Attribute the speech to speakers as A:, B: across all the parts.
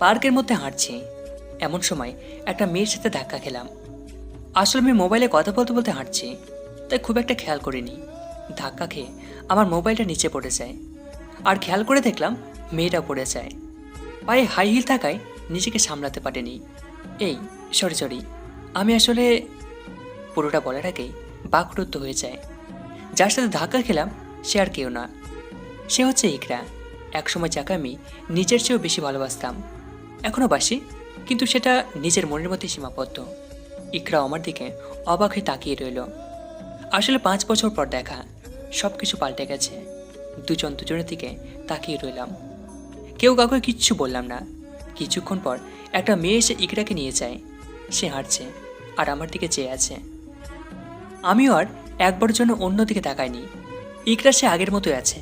A: পার্কের মধ্যে হাঁটছি, এমন সময় একটা মেয়ের সাথে ধাক্কা খেলাম। আসলে আমি মোবাইলে কথা বলতে বলতে হাঁটছি, তাই খুব একটা খেয়াল করিনি। ধাক্কা খেয়ে আমার মোবাইলটা নিচে পড়ে যায়, আর খেয়াল করে দেখলাম মেয়েটা পড়ে যায়। পায়ে হাই হিল থাকায় নিজেকে সামলাতে পারিনি। এই সরি সরি, আমি আসলে পুরোটা বলার আগেই বাকরুদ্ধ হয়ে যায়। যার সাথে ধাক্কা খেলাম সে আর কেউ না, সে হচ্ছে ইকরা। একসময় যাকে আমি নিজের চেয়েও বেশি ভালোবাসতাম, এখনও বাসি, কিন্তু সেটা নিজের মনের মধ্যে সীমাবদ্ধ। ইকরা আমার দিকে অবাক হয়ে তাকিয়ে রইল। আসলে 5 বছর পর দেখা, সব কিছু পাল্টে গেছে। দুজন দুজনের দিকে তাকিয়ে রইলাম, কেউ কাউকে কিচ্ছু বললাম না। কিছুক্ষণ পর একটা মেয়ে এসে ইকরাকে নিয়ে যায়। সে হাঁটছে আর আমার দিকে চেয়ে আছে। আমিও আর একবারের জন্য অন্যদিকে তাকাইনি। ইকরা সে আগের মতোই আছে,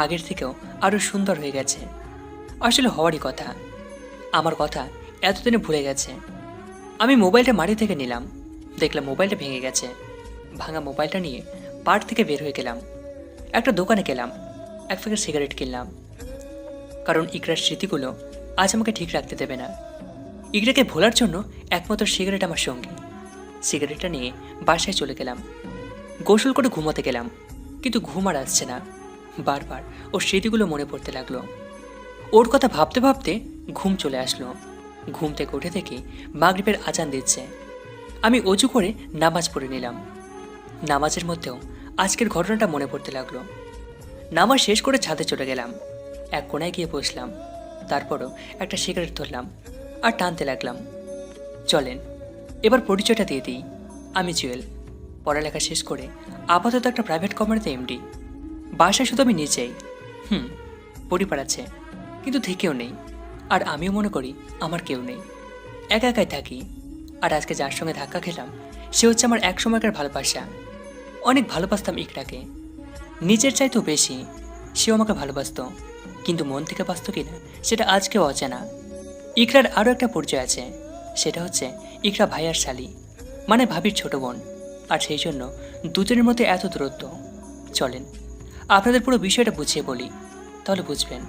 A: আগের থেকেও আরও সুন্দর হয়ে গেছে। আসলে হওয়ারই কথা, আমার কথা এতদিনে ভুলে গেছে। আমি মোবাইলটা মাটি থেকে নিলাম, দেখলাম মোবাইলটা ভেঙে গেছে। ভাঙা মোবাইলটা নিয়ে পার্ক থেকে বের হয়ে গেলাম। একটা দোকানে গেলাম, এক প্যাকেট সিগারেট কিনলাম, কারণ ইকরার স্মৃতিগুলো আজ আমাকে ঠিক রাখতে দেবে না। ইকরাকে ভোলার জন্য একমাত্র সিগারেট আমার সঙ্গী। সিগারেটটা নিয়ে বাসায় চলে গেলাম। গোসল করে ঘুমাতে গেলাম, কিন্তু ঘুম আর আসছে না। বারবার ওর স্মৃতিগুলো মনে পড়তে লাগলো। ওর কথা ভাবতে ভাবতে ঘুম চলে আসলো। ঘুম থেকে উঠে দেখি মাগরিবের আজান দিচ্ছে। আমি অজু করে নামাজ পড়ে নিলাম। নামাজের মধ্যেও আজকের ঘটনাটা মনে পড়তে লাগলো। নামাজ শেষ করে ছাদে চলে গেলাম, এক কোণায় গিয়ে বসলাম। তারপরও একটা সিগারেট ধরলাম আর টানতে লাগলাম। চলেন এবার পরিচয়টা দিয়ে দিই, আমি জুয়েল। পড়ালেখা শেষ করে আপাতত একটা প্রাইভেট কোম্পানিতে এমডি। বাসায় শুধু আমি নিজেই, পরিবার আছে কিন্তু থেকেও নেই। আর আমিও মনে করি আমার কেউ নেই, একা একাই থাকি। আর আজকে যার সঙ্গে ধাক্কা খেলাম সে হচ্ছে আমার এক সময়কার ভালোবাসা। অনেক ভালোবাসতাম ইকরাকে, নিজের চাইতেও বেশি। সেও আমাকে ভালোবাসতো, কিন্তু মন থেকে বাসত কিনা সেটা আজকেও অজানা। ইকরার আরও একটা পরিচয় আছে, সেটা হচ্ছে ইকরা ভাইয়ার শালি, মানে ভাবির ছোট বোন। আর সেই জন্য দুজনের মধ্যে এত দূরত্ব। চলেন আপনাদের পুরো বিষয়টা বুঝিয়ে বলি, তাহলে বুঝবেন।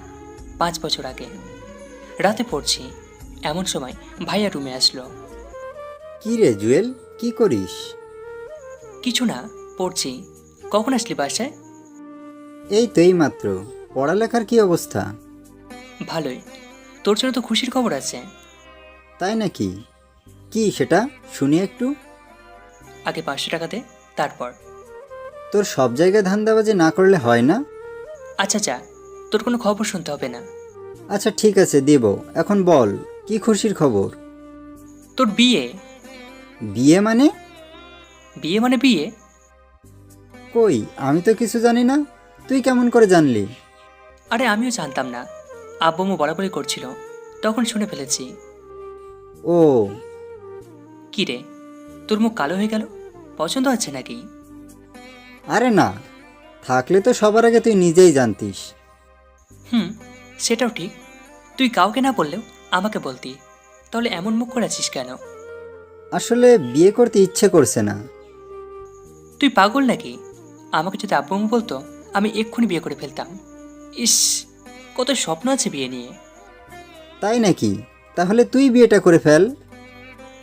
A: 5 বছর আগে রাতে পড়ছি, এমন সময় ভাইয়া রুমে আসলো।
B: কি রে জুয়েল, কি করিস?
A: কিছু না, পড়ছি। কখন আসলি বাসায়?
B: এই তো এইমাত্র। পড়ালেখার কি অবস্থা?
A: ভালোই। তোর জন্য তো খুশির খবর আছে।
B: তাই নাকি? কি সেটা শুনি একটু।
A: আগে 500 টাকা দে, তারপর।
B: তোর সব জায়গায় ধান্দাবাজি না করলে হয় না।
A: আচ্ছা যা, তোর কোনো খবর শুনতে হবে না।
B: আচ্ছা ঠিক আছে, দেব। এখন বল, কি খুশির খবর?
A: তোর বিয়ে।
B: বিয়ে মানে?
A: বিয়ে মানে বিয়ে।
B: কই, আমি তো কিছু জানি না। তুই কেমন করে জানলি?
A: আরে আমিও জানতাম না, আব্বু আম্মু বলাবলি করছিল, তখন শুনে ফেলেছি।
B: ও,
A: কি রে, তোর মুখ কালো হয়ে গেল, পছন্দ হচ্ছে নাকি?
B: আরে না, থাকলে তো সবার আগে তুই নিজেই জানতিস।
A: সেটাও ঠিক। তুই কাউকে না বললেও আমাকে বলতি, তাহলে এমন মুখ করেছিস কেন?
B: আসলে বিয়ে করতে ইচ্ছে করছে না।
A: তুই পাগল নাকি? আমাকে যদি আব্বু আম্মু বলতো আমি এক্ষুনি বিয়ে করে ফেলতাম। ইস, কত স্বপ্ন আছে বিয়ে নিয়ে।
B: তাই নাকি? তাহলে তুই বিয়েটা করে ফেল।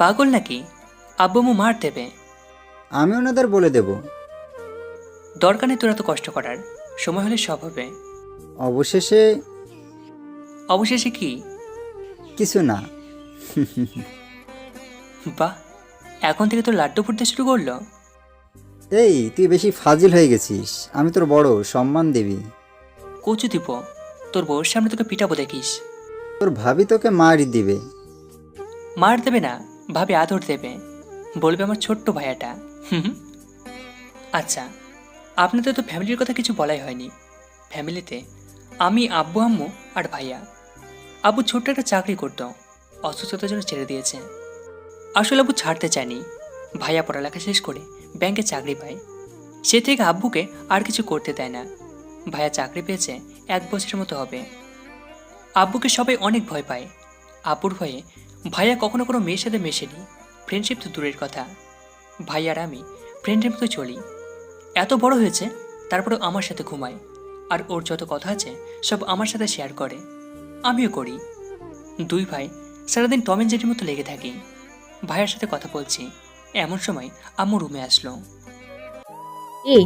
A: পাগল নাকি? আব্বু আম্মু মার দেবে।
B: আমি ওনাদের বলে দেব।
A: দরকার নেই তোর এত কষ্ট করার, সময় হলে সব হবে।
B: অবশেষে
A: অবশেষে কি?
B: কিছু না।
A: বাহ, এখন থেকে তোর লাড্ডু ফুটতে শুরু করলো।
B: এই তুই বেশি ফাজিল হয়ে গেছিস। আমি তোর বড়, সম্মান দিবি।
A: কচু দিব, তোর বউয়ের সামনে তোকে পিটাবো দেখিস।
B: তোর ভাবি তোকে মারি দিবে।
A: মার দেবে না, ভাবি আদর দেবে, বলবে আমার ছোট্ট ভাইয়াটা। হুম। আচ্ছা, আপনাদের তো ফ্যামিলির কথা কিছু বলাই হয়নি। ফ্যামিলিতে আমি, আব্বু আম্মু আর ভাইয়া। আব্বু ছোট্ট একটা চাকরি করতো, অসুস্থতার জন্য ছেড়ে দিয়েছে। আসলে আব্বু ছাড়তে চায়নি। ভাইয়া পড়ালেখা শেষ করে ব্যাংকে চাকরি পায়, সে থেকে আব্বুকে আর কিছু করতে দেয় না। ভাইয়া চাকরি পেয়েছে 1 বছরের মতো হবে। আব্বুকে সবাই অনেক ভয় পায়। আব্বুর ভয়ে ভাইয়া কখনো কোনো মেয়ের সাথে মেশেনি, ফ্রেন্ডশিপ তো দূরের কথা। ভাই আর আমি ফ্রেন্ডের মতো চলি। এত বড় হয়েছে, তারপরেও আমার সাথে ঘুমায়, আর ওর যত কথা আছে সব আমার সাথে শেয়ার করে, আমিও করি। দুই ভাই সারাদিন টম অ্যান্ড জেরির মতো লেগে থাকি। ভাইয়ের সাথে কথা বলছি, এমন সময় আম্মু রুমে আসলো।
C: এই,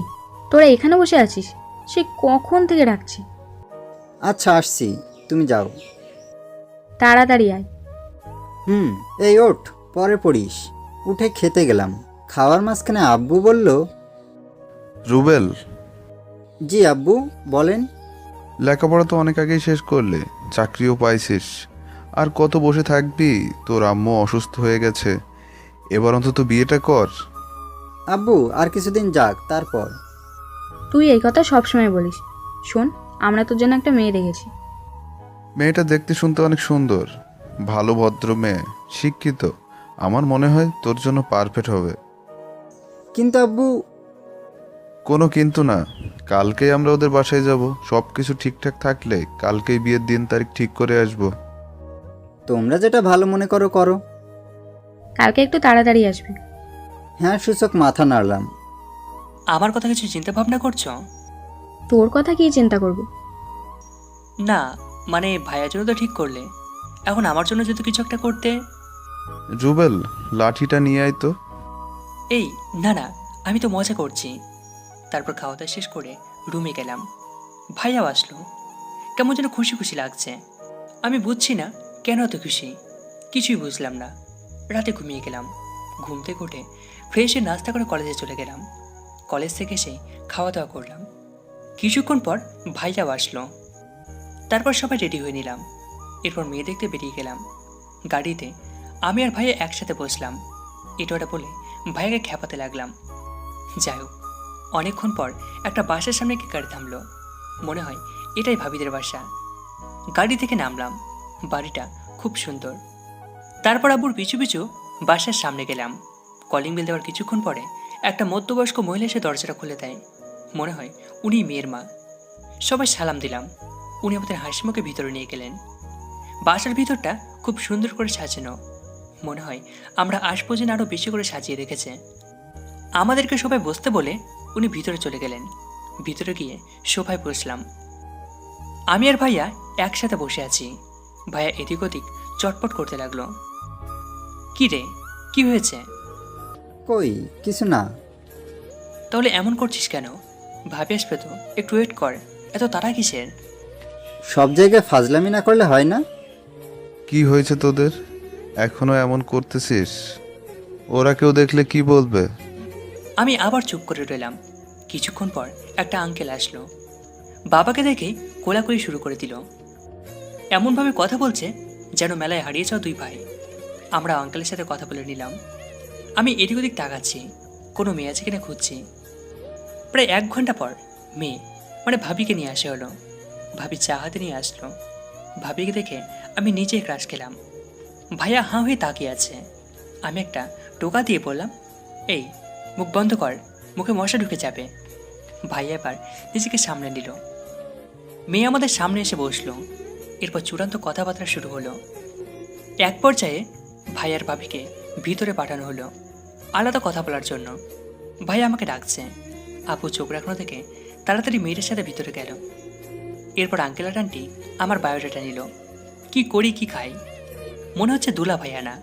C: তোরা এখানে বসে আছিস? সে কখন থেকে ডাকছি।
B: আচ্ছা আসছি, তুমি যাও।
C: তাড়াতাড়ি আয়।
B: এই ওঠ, পরে পড়িস। উঠে খেতে গেলাম। খাওয়ার মাঝখানে আব্বু বলল,
D: রুবেল,
B: জি আব্বু বলেন।
D: লেখাপড়া তো অনেক আগেই শেষ করলে, চাকরিও পাইছিস, আর কত বসে থাকবি? তোর আম্মু অসুস্থ হয়ে গেছে, এবার অন্তত বিয়েটা কর।
B: আব্বু আর কিছুদিন যাক, তারপর।
C: তুই এই কথা সবসময় বলিস। শোন, আমরা তোর জন্য একটা মেয়ে দেখেছি।
D: মেয়েটা দেখতে শুনতে অনেক সুন্দর, ভালো ভদ্র মেয়ে, শিক্ষিত। আমার মনে হয় তোর জন্য পারফেক্ট হবে।
B: কিন্তু আব্বু।
D: কোনো কিন্তু না, কালকেই আমরা ওদের বাসায় যাব। সব কিছু ঠিকঠাক থাকলে কালকেই বিয়ের দিন তারিখ ঠিক করে আসবো।
B: তোমরা যেটা ভালো মনে করো করো।
C: কালকে একটু তাড়াতাড়ি আসবি।
B: হ্যাঁ সূচক মাথা নাড়লাম।
A: আমার কথা কিছু চিন্তা ভাবনা করছো?
C: তোর কথা কি চিন্তা করব?
A: না, মানে ভাইয়ার জন্য তো ঠিক করলে, এখন আমার জন্য যদি কিছু একটা করতে।
D: রুবেল, লাঠিটা নিয়ে আয় তো।
A: এই না না, আমি তো মজা করছি। তারপর খাওয়া দাওয়া শেষ করে রুমে গেলাম। ভাইয়াও আসলো। কেমন যেন খুশি খুশি লাগছে। আমি বুঝছি না কেন এত খুশি, কিছুই বুঝলাম না। রাতে ঘুমিয়ে গেলাম। ঘুম থেকে উঠে ফ্রেশ হয়ে নাস্তা করে কলেজে চলে গেলাম। কলেজ থেকে এসে খাওয়া দাওয়া করলাম। কিছুক্ষণ পর ভাইয়াও আসলো। তারপর সবাই রেডি হয়ে নিলাম। এরপর মেয়ে দেখতে বেরিয়ে গেলাম। গাড়িতে আমি আর ভাইয়া একসাথে বসলাম। এটা ওটা বলে ভাইয়াকে খ্যাপাতে লাগলাম। যাই হোক, অনেকক্ষণ পর একটা বাসার সামনে গিয়ে গাড়ি থামলো। মনে হয় এটাই ভাবিদের বাসা। গাড়ি থেকে নামলাম। বাড়িটা খুব সুন্দর। তারপর আব্বুর পিছু পিছু বাসার সামনে গেলাম। কলিং বেল দেওয়ার কিছুক্ষণ পরে একটা মধ্যবয়স্ক মহিলা এসে দরজাটা খুলে দেয়। মনে হয় উনি মেয়ের মা। সবাই সালাম দিলাম। উনি আমাদের হাসি মুখে ভিতরে নিয়ে গেলেন। বাসার ভিতরটা খুব সুন্দর করে সাজানো। মনে হয় আমরা আশপাশে আরও বেশি করে সাজিয়ে রেখেছে। আমাদেরকে সবাই বসতে বলে উনি ভিতরে চলে গেলেন। ভিতরে গিয়ে সোফায় বসলাম। আমি আর ভাইয়া একসাথে বসে আছি। ভাইয়া এদিক ওদিক চটপট করতে লাগলো। কি রে, কি হয়েছে?
B: কই কিছু না।
A: তাহলে এমন করছিস কেন? ভাবি আসবে তো, একটু ওয়েট কর। এত তাড়া কিসের?
B: সব জায়গায় ফাজলামি না করলে হয় না।
D: কি হয়েছে তোদের? এখনো এমন করতেছিস? ওরা কেউ দেখলে কি বলবে?
A: আমি আবার চুপ করে রইলাম। কিছুক্ষণ পর একটা আঙ্কেল আসলো। বাবাকে দেখেই কোলাকুলি শুরু করে দিল। এমনভাবে কথা বলছে যেন মেলায় হারিয়ে যাওয়া দুই ভাই। আমরা আঙ্কেলের সাথে কথা বলে নিলাম। আমি এদিক ওদিক তাকাচ্ছি, কোনো মেয়ে আছে কিনা খুঁজছি। প্রায় 1 ঘন্টা পর মেয়ে মানে ভাবিকে নিয়ে আসা হলো। ভাবি চা হাতে নিয়ে আসলো। ভাবিকে দেখে আমি নিজেই ক্রাশ খেলাম। ভাইয়া হাঁ হয়ে তাকিয়ে আছে। আমি একটা টোকা দিয়ে বললাম, এই মুখ বন্ধ কর, মুখে মশা ঢুকে যাবে। ভাইয়া এবার নিজেকে সামনে নিল। মেয়ে আমাদের সামনে এসে বসলো। এরপর চূড়ান্ত কথাবার্তা শুরু হলো। এক পর্যায়ে ভাইয়ার ভাবিকে ভিতরে পাঠানো হলো আলাদা কথা বলার জন্য। ভাইয়া আমাকে ডাকছে। আপু চোখ রাখানো থেকে তাড়াতাড়ি মেয়েটার সাথে ভিতরে গেল। এরপর আঙ্কেল আর আন্টি আমার বায়োডাটা নিল। কি করি কি খাই, মনে হচ্ছে দুলা ভাইয়া না,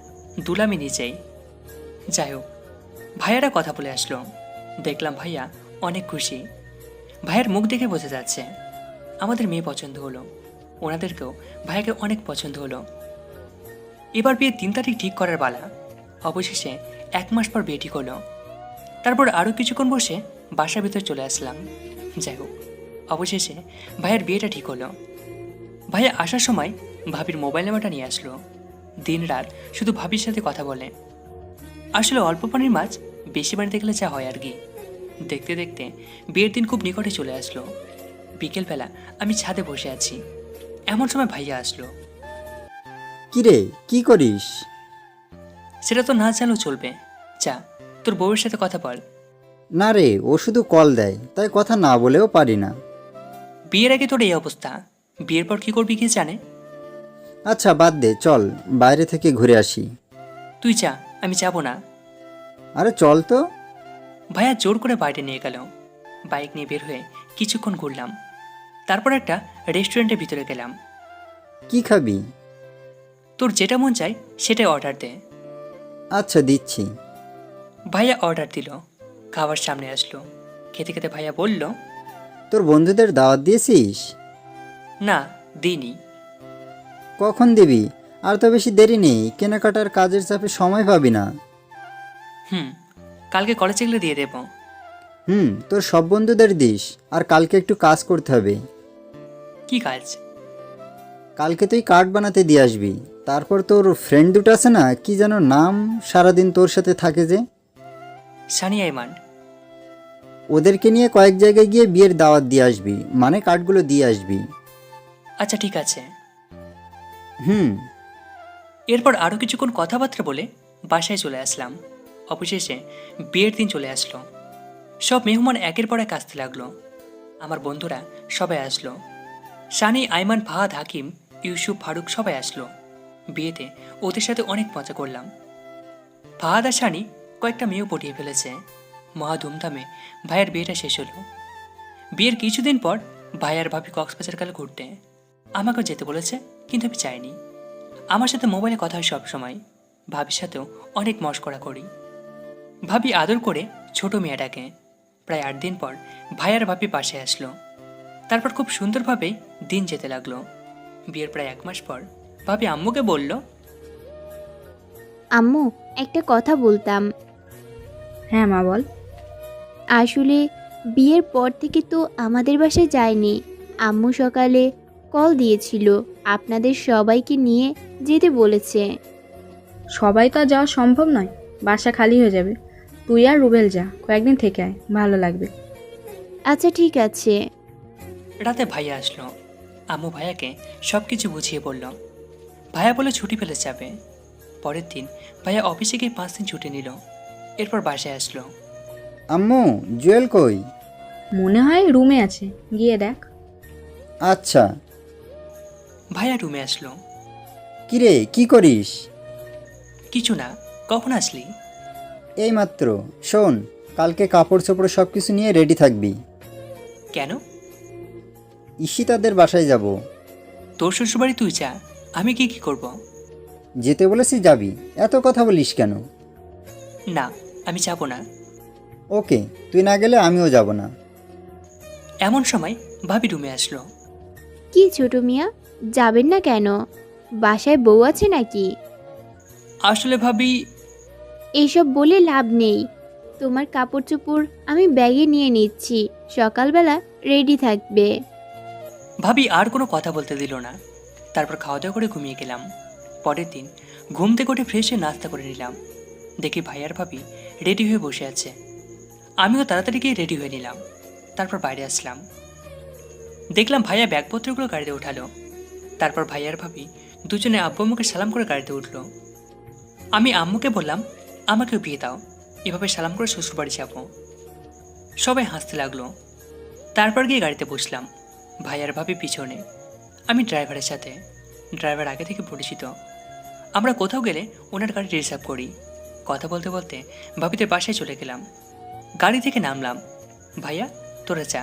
A: দুলামি নিজেই। যাই হোক, ভাইয়ারা কথা বলে আসলো। দেখলাম ভাইয়া অনেক খুশি। ভাইয়ের মুখ দেখে বোঝা যাচ্ছে আমাদের মেয়ে পছন্দ হলো। ওনাদেরকেও ভাইয়াকে অনেক পছন্দ হলো। এবার বিয়ে 3 তারিখ ঠিক করার পালা। অবশেষে 1 মাস পর বিয়ে ঠিক হলো। তারপর আরও কিছুক্ষণ বসে বাসার ভিতরে চলে আসলাম। যাই হোক, অবশেষে ভাইয়ের বিয়েটা ঠিক হলো। ভাইয়া আসার সময় ভাবির মোবাইল নাম্বারটা নিয়ে আসলো। দিন রাত শুধু ভাবির সাথে কথা বলে। আসলে অল্প পানির মাছ বেশি বাড়িতে গেলে যা হয় আর কি। দেখতে দেখতে বিয়ের দিন খুব নিকটে চলে আসলো। বিকেলবেলা আমি ছাদে বসে আছি, এমন সময় ভাইয়া আসলো।
B: কিরে কি করিস?
A: সেটা তো না জানলেও চলবে। যা, তোর বউয়ের সাথে কথা বল।
B: না রে, ও শুধু কল দেয়, তাই কথা না বলেও পারি না।
A: বিয়ের আগে তোর এই অবস্থা, বিয়ের পর কি করবি কে জানে।
B: আচ্ছা বাদ দে, চল বাইরে থেকে ঘুরে আসি।
A: তুই যা, আমি যাব না।
B: আরে চল তো।
A: ভাইয়া জোর করে বাইরে নিয়ে গেল। বাইক নিয়ে বের হয়ে কিছুক্ষণ ঘুরলাম। তারপর একটা রেস্টুরেন্টের ভিতরে গেলাম।
B: কি খাবি?
A: তোর যেটা মন চায় সেটাই অর্ডার দে।
B: আচ্ছা দিচ্ছি।
A: ভাইয়া অর্ডার দিল, খাবার সামনে আসলো। খেতে খেতে ভাইয়া বলল,
B: তোর বন্ধুদের দাওয়াত দিয়েছিস?
A: না দিইনি।
B: কখন দিবি? আর তো বেশি দেরি নেই, কেনাকাটার কাজের চাপে সময় পাবি না।
A: কালকে কলেজে গেলে দিয়ে দেবো।
B: তোর সব বন্ধুদের দিস, আর কালকে একটু কাজ করতে হবে।
A: কি কাজ?
B: কালকে তুই কার্ড বানাতে দিয়ে আসবি। তারপর তোর ফ্রেন্ড দুটো আছে না, কি যেন নাম, সারাদিন তোর সাথে থাকে যে,
A: সানিয়া ইমান।
B: ওদেরকে নিয়ে কয়েক জায়গায় গিয়ে বিয়ের দাওয়াত দিয়ে আসবি, মানে কার্ডগুলো দিয়ে আসবি।
A: আচ্ছা ঠিক আছে।
B: হুম
A: এরপর আরও কিছুক্ষণ কথাবার্তা বলে বাসায় চলে আসলাম। অবশেষে বিয়ের দিন চলে আসলো। সব মেহমান একের পর এক আসতে লাগলো। আমার বন্ধুরা সবাই আসলো। সানি, আইমান, ফাহাদ, হাকিম, ইউসুফ, ফারুক সবাই আসলো। বিয়েতে ওদের সাথে অনেক মজা করলাম। ফাহাদ আর সানি কয়েকটা মেয়েও পটিয়ে ফেলেছে। মহা ধুমধামে ভাইয়ের বিয়েটা শেষ হলো। বিয়ের কিছুদিন পর ভাইয়ার ভাবি কক্সবাজার গেল ঘুরতে। আমাকেও যেতে বলেছে, কিন্তু আমি চাইনি। আমার সাথে মোবাইলে কথা হয় সবসময়। ভাবির সাথেও অনেক মশকরা করি। ভাবি আদর করে ছোট মেয়েটাকে। প্রায় 8 দিন পর ভাইয়ার ভাবি পাশে আসলো। তারপর খুব সুন্দরভাবে দিন যেতে লাগলো। বিয়ের প্রায় 1 মাস পর ভাবি আম্মুকে বলল,
E: আম্মু, একটা কথা বলতাম।
C: হ্যাঁ মা বল।
E: আসলে বিয়ের পর থেকে তো আমাদের বাসায় যায়নি। আম্মু সকালে কল দিয়েছিল, আপনাদের সবাইকে নিয়ে যেতে বলেছে।
C: সবাই তো আর যাওয়া সম্ভব নয়, বাসা খালি হয়ে যাবে। তুই আর রুবেল যা, কয়েকদিন থেকে আয়, ভালো লাগবে।
E: আচ্ছা ঠিক আছে।
A: রাতে ভাইয়া আসলো। আম্মু ভাইয়াকে সব কিছু বুঝিয়ে বলল। ভাইয়া বলে ছুটি ফেলে যাবে। পরের দিন ভাইয়া অফিসে গিয়ে 5 দিন ছুটি নিল। এরপর বাসায় আসলো।
B: আম্মু, জুয়েল কই?
C: মনে হয় রুমে আছে, গিয়ে দেখ।
B: আচ্ছা।
A: ভাইয়া রুমে আসলো।
B: কিরে, কি করিস?
A: কিছু না, কখন আসলি?
B: এইমাত্র। শোন, কালকে কাপড় চোপড় সব কিছু নিয়ে রেডি থাকবি।
A: কেন?
B: ঈশিতাদের বাসায় যাব।
A: তোর শ্বশুরবাড়ি তুই যা, আমি কি কি করব?
B: যেতে বলেছি যাবি, এত কথা বলিস কেন?
A: না, আমি যাব না।
B: ওকে, তুই না গেলে আমিও যাব না।
A: এমন সময় ভাবি রুমে আসলো।
E: কি ছোট মিয়া, যাবেন না কেন? বাসায় বউ আছে নাকি?
A: আসলে ভাবি,
E: এইসব বলে লাভ নেই। তোমার কাপড় চোপড় আমি ব্যাগে নিয়ে নিচ্ছি, সকালবেলা রেডি থাকবে।
A: ভাবি আর কোনো কথা বলতে দিল না। তারপর খাওয়া দাওয়া করে ঘুমিয়ে গেলাম। পরের দিন ঘুম থেকে উঠে ফ্রেশ হয়ে নাস্তা করে নিলাম। দেখি ভাইয়ার ভাবি রেডি হয়ে বসে আছে। আমিও তাড়াতাড়ি গিয়ে রেডি হয়ে নিলাম। তারপর বাইরে আসলাম। দেখলাম ভাইয়া ব্যাগপত্রগুলো গাড়িতে উঠালো। তারপর ভাইয়ার ভাবি দুজনে আব্বু আম্মুকে সালাম করে গাড়িতে উঠলো। আমি আম্মুকে বললাম, আমাকেও বিয়ে দাও, এভাবে সালাম করে শ্বশুরবাড়ি যাবো। সবাই হাসতে লাগলো। তারপর গিয়ে গাড়িতে বসলাম। ভাইয়ার ভাবি পিছনে, আমি ড্রাইভারের সাথে। ড্রাইভার আগে থেকে পরিচিত। আমরা কোথাও গেলে ওনার গাড়ি রিজার্ভ করি। কথা বলতে বলতে ভাবিদের বাসায় চলে গেলাম। গাড়ি থেকে নামলাম। ভাইয়া তোরা যা,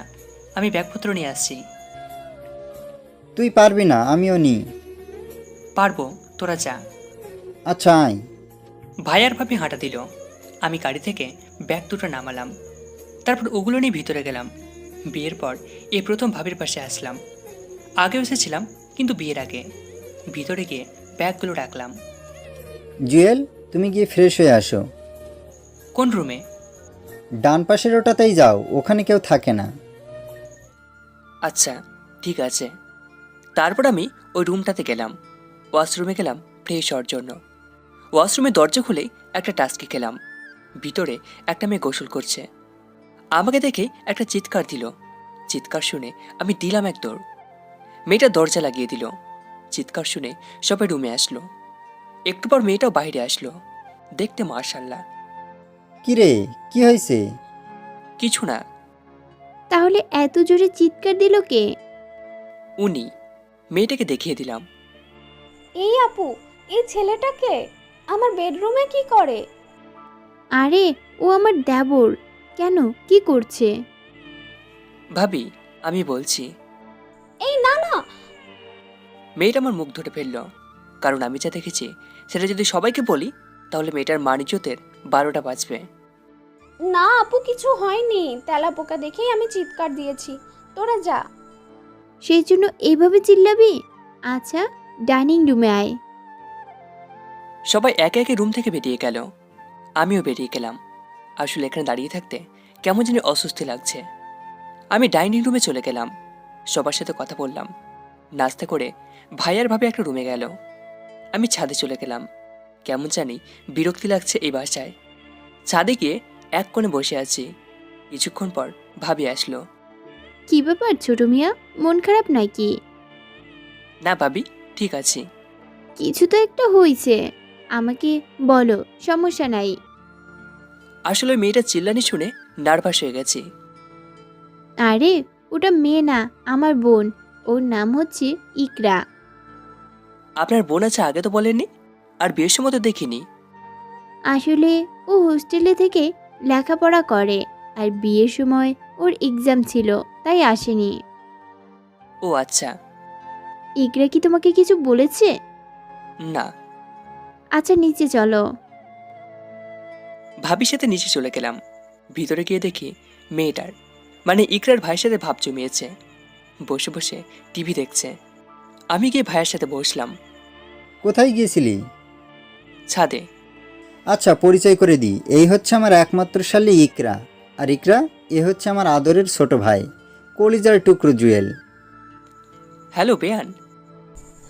A: আমি ব্যাগপত্র নিয়ে আসছি।
B: তুই পারবি না, আমিও নি।
A: পারবো, তোরা যা।
B: আচ্ছা আয়।
A: ভাইয়ার ভাবি হাঁটা দিল। আমি গাড়ি থেকে ব্যাগ দুটো নামালাম। তারপর ওগুলো নিয়ে ভিতরে গেলাম। বিয়ের পর এই প্রথম ভাবির পাশে আসলাম। আগে এসেছিলাম, কিন্তু বিয়ের আগে। ভিতরে গিয়ে ব্যাগগুলো রাখলাম।
B: জুয়েল, তুমি গিয়ে ফ্রেশ হয়ে আসো।
A: কোন রুমে?
B: ডান পাশের ওটাতেই যাও, ওখানে কেউ থাকে না।
A: আচ্ছা ঠিক আছে। তারপর আমি ওই রুমটাতে গেলাম। ওয়াশরুমে গেলাম ফ্রেশ হওয়ার জন্য। ওয়াশরুমে দরজা খুলেই একটা টাস্কি খেলাম। ভিতরে একটা মেয়ে গোসল করছে। আমাকে দেখে একটা চিৎকার দিল। চিৎকার শুনে আমি দিলাম এক দৌড়। মেয়েটা দরজা লাগিয়ে দিল। চিৎকার শুনে সবাই রুমে আসলো। একটু পর মেয়েটাও বাইরে আসলো। দেখতে মাশাআল্লাহ।
B: কিরে, কি হয়েছে?
A: কিছু না।
E: তাহলে এত জোরে চিৎকার দিল কে?
A: উনি। মেয়েটাকে দেখিয়ে দিলাম।
F: এই আপু, এই ছেলেটাকে আমার বেডরুমে কি করে?
E: আরে ও আমার দেবর। কেন, কি করছে?
A: ভাবি আমি বলছি।
F: এই না না।
A: মেয়েটা আমার মুখ ধরে ফেলল। কারণ আমি যা দেখেছি সেটা যদি সবাইকে বলি তাহলে মেয়েটার মান ইজ্জতের 12টা বাজবে।
F: না আপু, কিছু হয়নি, তেলাপোকা দেখেই আমি চিৎকার দিয়েছি। তোরা যা।
E: সেই জন্য এইভাবে চিল্লাবি? আচ্ছা, ডাইনিং রুমে আয়।
A: সবাই একে একে রুম থেকে বেরিয়ে গেল, আমিও বেরিয়ে গেলাম। আসলে এখানে দাঁড়িয়ে থাকতে কেমন যেন অস্বস্তি লাগছে। আমি ডাইনিং রুমে চলে গেলাম, সবার সাথে কথা বললাম। নাস্তা করে ভাইয়ার ভাবে একটা রুমে গেল। আমি ছাদে চলে গেলাম। কেমন জানি বিরক্তি লাগছে এই বাসায়। ছাদে গিয়ে এক কোণে বসে আছি। কিছুক্ষণ পর ভাবি আসলো।
E: কি ব্যাপার ছোট মিয়া, মন খারাপ নাকি?
A: না ভাবি, ঠিক আছি।
E: কিছু তো একটা হয়েছে, আমাকে বলো, সমস্যা নাই।
A: আসলে ওই মেয়েটা চিল্লানি শুনে নার্ভাস হয়ে গেছি।
E: আরে ওটা মেয়ে না, আমার বোন। ওর নাম হচ্ছে ইকরা।
A: আপনার বোন আছে আগে তো বলেননি, আর বিয়ের সময় তো দেখিনি।
E: আসলে ও হোস্টেলে থেকে লেখাপড়া করে, আর বিয়ের সময় ওর এক্সাম ছিল, তাই আসেনি।
A: ও আচ্ছা।
E: ইকরা কি তোমাকে কিছু বলেছে?
A: না।
E: আচ্ছা নিচে চলো।
A: ভাবির সাথে নিচে চলে গেলাম। ভিতরে গিয়ে দেখি মেয়েটার মানে ইকরার ভাইয়ের সাথে ভাব জমিয়েছে, বসে বসে টিভি দেখছে। আমি গিয়ে ভাইয়ের সাথে বসলাম।
B: কোথায় গিয়েছিলি?
A: ছাদে।
B: আচ্ছা, পরিচয় করে দিই, এই হচ্ছে আমার একমাত্র শালী ইকরা, আর ইকরা এ হচ্ছে আমার আদরের ছোট ভাই, কলিজার টুকরো জুয়েল।
A: হ্যালো বেয়ান।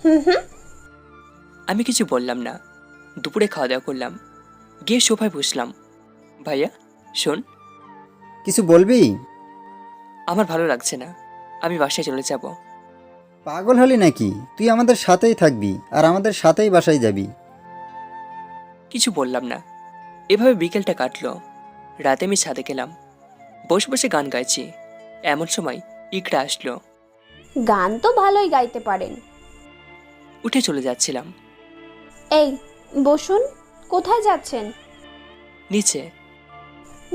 F: হুম হুম।
A: আমি কিছু বললাম না। দুপুরে খাওয়া দাওয়া করলাম, গিয়ে সোফায় বসলাম। ভাইয়া শোন।
B: কিছু বলবি?
A: আমার ভালো লাগছে না, আমি বাসায় চলে যাব।
B: পাগল হলি নাকি? তুই আমাদের সাথেই থাকবি আর আমাদের সাথেই বাসায় যাবি।
A: কিছু বললাম না। এভাবে বিকেলটা কাটলো। রাতে আমি ছাদে গেলাম, বসে বসে গান গাইছি। এমন সময় ইকরা আসলো।
F: গান তো ভালোই গাইতে পারেন।
A: উঠে চলে যাচ্ছিলাম।
F: এই বসুন। কোথায় যাচ্ছেন?
A: নিচে।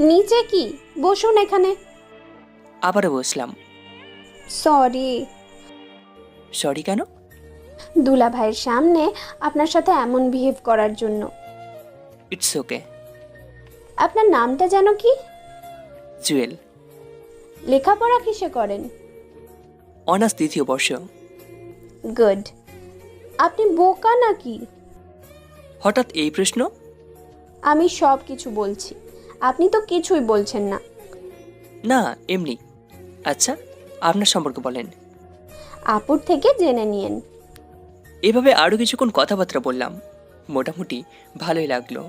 F: নিচে কি? বসুন এখানে।
A: আবারও বসলাম।
F: সরি।
A: সরি কেন?
F: দুলা ভাইয়ের সামনে আপনার সাথে এমন বিহেভ করার জন্য।
A: It's okay.
F: আপনার নামটা যেন কি?
A: জুয়েল।
F: লেখাপড়া কিসে করেন?
A: অনার্স 2য় বর্ষ।
F: গুড। আপনি বোকা নাকি?
A: হঠাৎ এই প্রশ্ন?
F: আমি সব কিছু বলছি, আপনি তো কিছুই বলছেন না।
A: না এমনি। আচ্ছা, আপনার সম্পর্কে বলেন।
F: আপুর থেকে জেনে নিয়েন।
A: এভাবে আরও কিছুক্ষণ কথাবার্তা বললাম। মোটামুটি ভালোই লাগলো।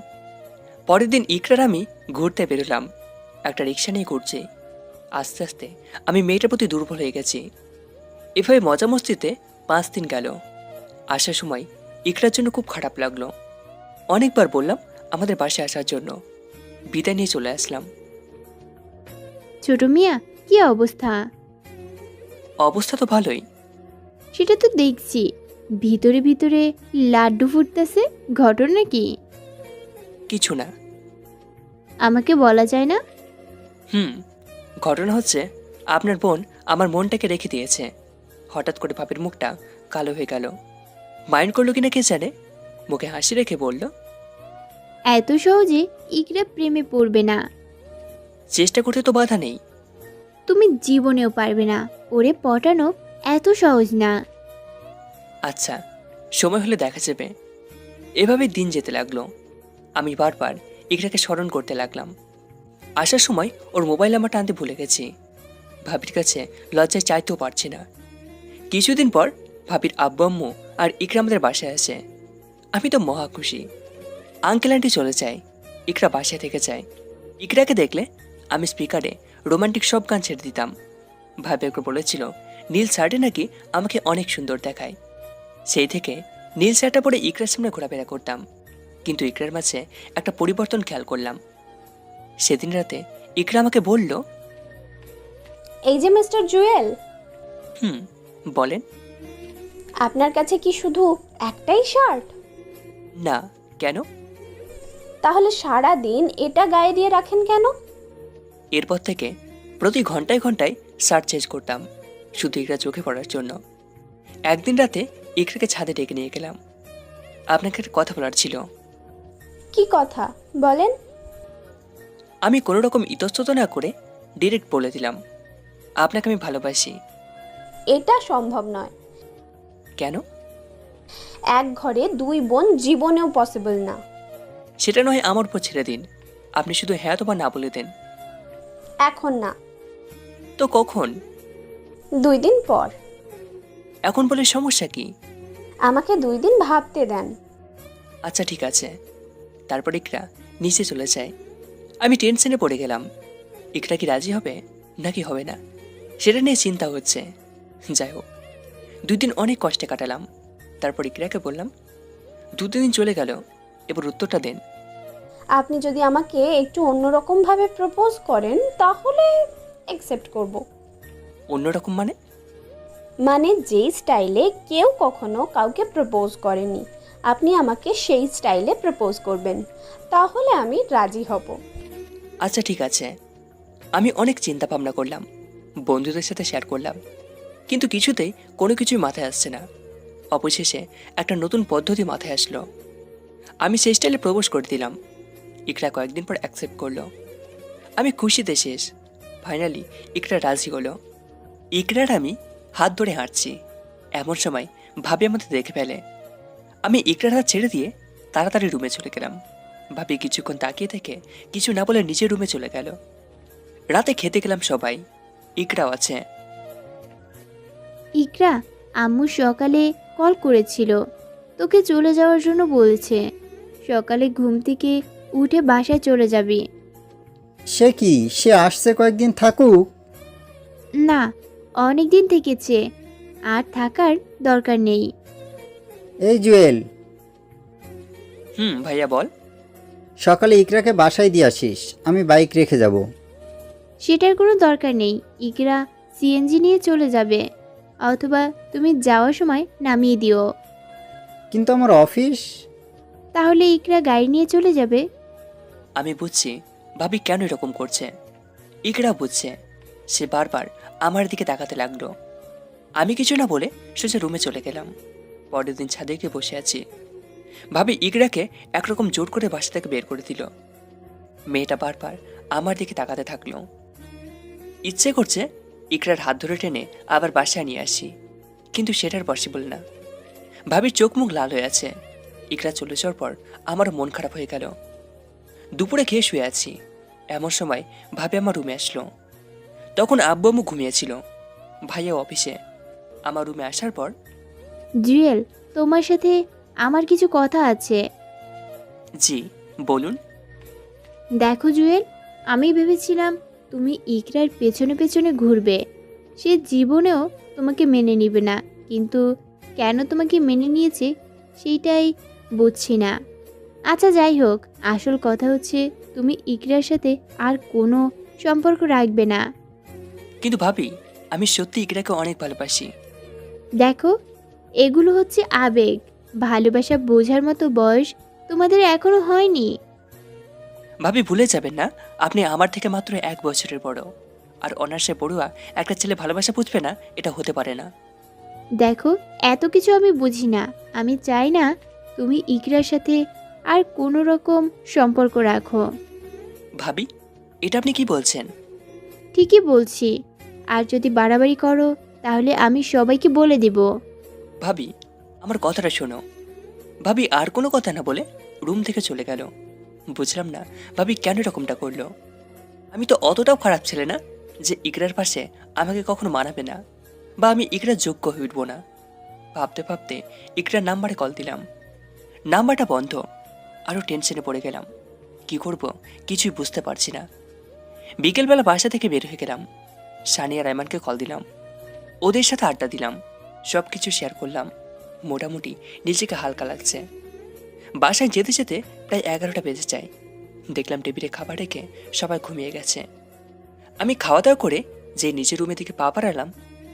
A: পরের দিন ইকরার আমি ঘুরতে বেরোলাম। একটা রিক্সা নিয়ে ঘুরছি। আস্তে আস্তে আমি মেয়েটার প্রতি দুর্বল হয়ে গেছি। এভাবে মজা মস্তিতে 5 দিন গেল। আসার সময় ইকরার জন্য খুব খারাপ লাগলো। অনেকবার বললাম আমাদের বাসায় আসার জন্য, বিদায় নিয়ে চলে আসলাম।
E: ছোট মিয়া, কি অবস্থা?
A: অবস্থা তো ভালোই।
E: সেটা তো দেখছি, ভিতরে ভিতরে লাড্ডু ফুটতেছে, ঘটনা কি?
A: কিছু না।
E: আমাকে বলা যায় না?
A: ঘটনা হচ্ছে আপনার বোন আমার মনটাকে রেখে দিয়েছে। হঠাৎ করে ভাবের মুখটা কালো হয়ে গেল। মাইন্ড করলো কিনা কে জানে, মুখে হাসি রেখে বলল,
E: এত সহজে ইকরা প্রেমে পড়বে না।
A: চেষ্টা করতে তো বাধা নেই।
E: তুমি জীবনেও পারবে না, ওরে পটানো এত সহজ না।
A: আচ্ছা, সময় হলে দেখা যাবে। এভাবে দিন যেতে লাগলো। আমি বারবার ইকরাকে স্মরণ করতে লাগলাম। আসার সময় ওর মোবাইল নাম্বারটা আনতে ভুলে গেছি। ভাবির কাছে লজ্জায় চাইতেও পারছি না। কিছুদিন পর ভাবির আব্বু আম্মু আর ইকরা আমাদের বাসায় আসে। আমি তো মহা খুশি। আঙ্কেল আন্টি চলে যায়, ইকরা বাসায় থেকে যায়। ইকরাকে দেখলে আমি স্পিকারে রোমান্টিক সব গান ছেড়ে দিতাম। ভাবি একবার বলেছিল নীল শার্টে নাকি আমাকে অনেক সুন্দর দেখায়। সেই থেকে নীল শার্টটা পরে ইকরার সামনে ঘোরাফেরা করতাম। কিন্তু ইকরার মাঝে একটা পরিবর্তন খেয়াল করলাম। সেদিন রাতে ইকরা আমাকে বলল,
F: এই যে মিস্টার জুয়েল,
A: বলেন।
F: আপনার কাছে কি শুধু একটাই শার্ট?
A: না, কেন?
F: তাহলে সারা দিন এটা গায়ে দিয়ে রাখেন কেন?
A: এরপর থেকে প্রতি ঘন্টায় ঘন্টায় শার্ট চেঞ্জ করতাম, শুধু ইকরা চোখে পড়ার জন্য। একদিন রাতে ইকরাকে ছাদে ডেকে নিয়ে গেলাম। আপনাকে একটা কথা বলার ছিল।
F: কি কথা বলেন?
A: আমি কোনো রকম ইতস্তত না করে ডিরেক্ট বলে দিলাম, আপনাকে আমি ভালোবাসি।
F: এটা সম্ভব নয়।
A: কেন?
F: এক ঘরে দুই বোন জীবনেও পসিবল না।
A: সেটা নয় আমার উপর ছেড়ে দিন, আপনি শুধু হ্যাঁ অথবা না বলে দেন।
F: এখন না,
A: তো কখন?
F: 2 দিন পর।
A: এখন বলে সমস্যা কি?
F: আমাকে 2 দিন ভাবতে দেন।
A: আচ্ছা ঠিক আছে। তারপর ইকরা নিচে চলে যায়। আমি টেনশনে পড়ে গেলাম, ইকরা কি রাজি হবে নাকি হবে না সেটা নিয়ে চিন্তা হচ্ছে। যাই হোক, 2 দিন অনেক কষ্টে কাটালাম। তারপর ইকরাকে বললাম, 2 দিন চলে গেল, এবার উত্তরটা দেন।
F: আপনি যদি আমাকে একটু অন্যরকমভাবে প্রপোজ করেন তাহলে অ্যাকসেপ্ট করব।
A: অন্যরকম মানে?
F: মানে যেই স্টাইলে কেউ কখনো কাউকে প্রপোজ করেনি, আপনি আমাকে সেই স্টাইলে প্রপোজ করবেন, তাহলে আমি রাজি হব।
A: আচ্ছা ঠিক আছে। আমি অনেক চিন্তা ভাবনা করলাম, বন্ধুদের সাথে শেয়ার করলাম, কিন্তু কিছুতেই কোনো কিছুই মাথায় আসছে না। অবশেষে একটা নতুন পদ্ধতি মাথায় আসলো। আমি সেই স্টাইলে প্রপোজ করে দিলাম। ইকরা কয়েকদিন পর অ্যাকসেপ্ট করলো। আমি খুশিতে শেষ। ফাইনালি ইকরা রাজি হলো। ইকরার আমি হাত ধরে হাঁটছি, এমন সময় ভাবি আমাদের দেখে ফেলে। আমি ইকরার হাত ছেড়ে দিয়ে তাড়াতাড়ি রুমে চলে গেলাম। ভাবি কিছুক্ষণ তাকিয়ে থেকে কিছু না বলে নিচের রুমে চলে গেল। রাতে খেতে গেলাম সবাই, ইকরাও আছে।
E: ইকরা, আম্মু সকালে কল করেছিল, তোকে চলে যাওয়ার জন্য বলেছে। সকালে ঘুম থেকে উঠে বাসায় চলে যাবি।
B: সে কি, সে আসছে কয়েকদিন থাকুক?
E: না, অনেক দিন থেকেছে, আর থাকার দরকার নেই।
B: এই জুয়েল,
A: ভাইয়া বল।
B: সকালে ইকরাকে বাসায় দিয়ে আসিস, আমি বাইক রেখে যাব।
E: সেটার কোনো দরকার নেই। ইকরা সিএনজি নিয়ে চলে যাবে, অথবা তুমি যাওয়ার সময় নামিয়ে দিও।
B: কিন্তু আমার অফিস।
E: তাহলে ইকরা গাড়ি নিয়ে চলে যাবে।
A: আমি বুঝছি ভাবি কেন এরকম করছে। ইকরা বুঝছে। সে বারবার আমার দিকে তাকাতে লাগলো। আমি কিছু না বলে সোজা রুমে চলে গেলাম। পরের দিন ছাদে গিয়ে বসে আছি। ভাবি ইকরাকে একরকম জোর করে বাসা থেকে বের করে দিল। মেয়েটা বারবার আমার দিকে তাকাতে থাকলো। ইচ্ছে করছে ইকরার হাত ধরে টেনে আবার বাসায় নিয়ে আসি, কিন্তু সেটার পসিবল না। ভাবির চোখ মুখ লাল হয়ে আছে। ইকরা চলে যাওয়ার পর আমারও মন খারাপ হয়ে গেল। দুপুরে খেয়ে শুয়ে আছি, এমন সময় ভাবি আমার রুমে আসলো। তখন আব্বু আম্মু ঘুমিয়েছিল, ভাইয়া অফিসে। আমার রুমে আসার পর,
E: জুয়েল, তোমার সাথে আমার কিছু কথা আছে।
A: জি বলুন।
E: দেখো জুয়েল, আমি ভেবেছিলাম তুমি ইকরার পেছনে পেছনে ঘুরবে, সে জীবনেও তোমাকে মেনে নেবে না, কিন্তু কেন তোমাকে মেনে নিয়েছে সেইটাই বুঝছি না। আচ্ছা যাই হোক, আসল কথা হচ্ছে তুমি ইকরার সাথে আর কোনো সম্পর্ক রাখবে না।
A: কিন্তু ভাবি, আমি সত্যি ইকরাকে অনেক ভালোবাসি।
E: দেখো, এগুলো হচ্ছে আবেগ, ভালোবাসা বোঝার মতো বয়স তোমাদের এখনো হয়নি।
A: ভাবি ভুলে যাবেন না, আপনি আমার থেকে মাত্র 1 বছরের বড়। আর অনার্সে পড়ুয়া একটা ছেলে ভালোবাসা বুঝবে না, এটা হতে পারে না।
E: দেখো, এত কিছু আমি বুঝি না। আমি চাই না তুমি ইকরার সাথে আর কোনো রকম সম্পর্ক রাখো।
A: ভাবি, এটা আপনি কি বলছেন?
E: ঠিকই বলছি, আর যদি বাড়াবাড়ি করো তাহলে আমি সবাইকে বলে দেব।
A: ভাবি, আমার কথাটা শোনো। ভাবি আর কোনো কথা না বলে রুম থেকে চলে গেল। বুঝলাম না ভাবি কেন এরকমটা করলো। আমি তো অতটাও খারাপ ছেলে না যে ইকরার পাশে আমাকে কখনো মানাবে না, বা আমি ইকরার যোগ্য হয়ে উঠবো না। ভাবতে ভাবতে ইকরার নাম্বারে কল দিলাম। নাম্বারটা বন্ধ। আরও টেনশনে পড়ে গেলাম, কি করব কিছুই বুঝতে পারছি না। বিকেলবেলা বাসা থেকে বের হয়ে গেলাম। সানিয়া রায়মানকে কল দিলাম, ওদের সাথে আড্ডা দিলাম, সব কিছু শেয়ার করলাম। মোটামুটি নিজেকে হালকা লাগছে। বাসায় যেতে যেতে প্রায় 11টা বেজে যায়। দেখলাম টেবিলে খাবার রেখে সবাই ঘুমিয়ে গেছে। আমি খাওয়া দাওয়া করে যে নিজের রুমের দিকে পা বাড়ালাম,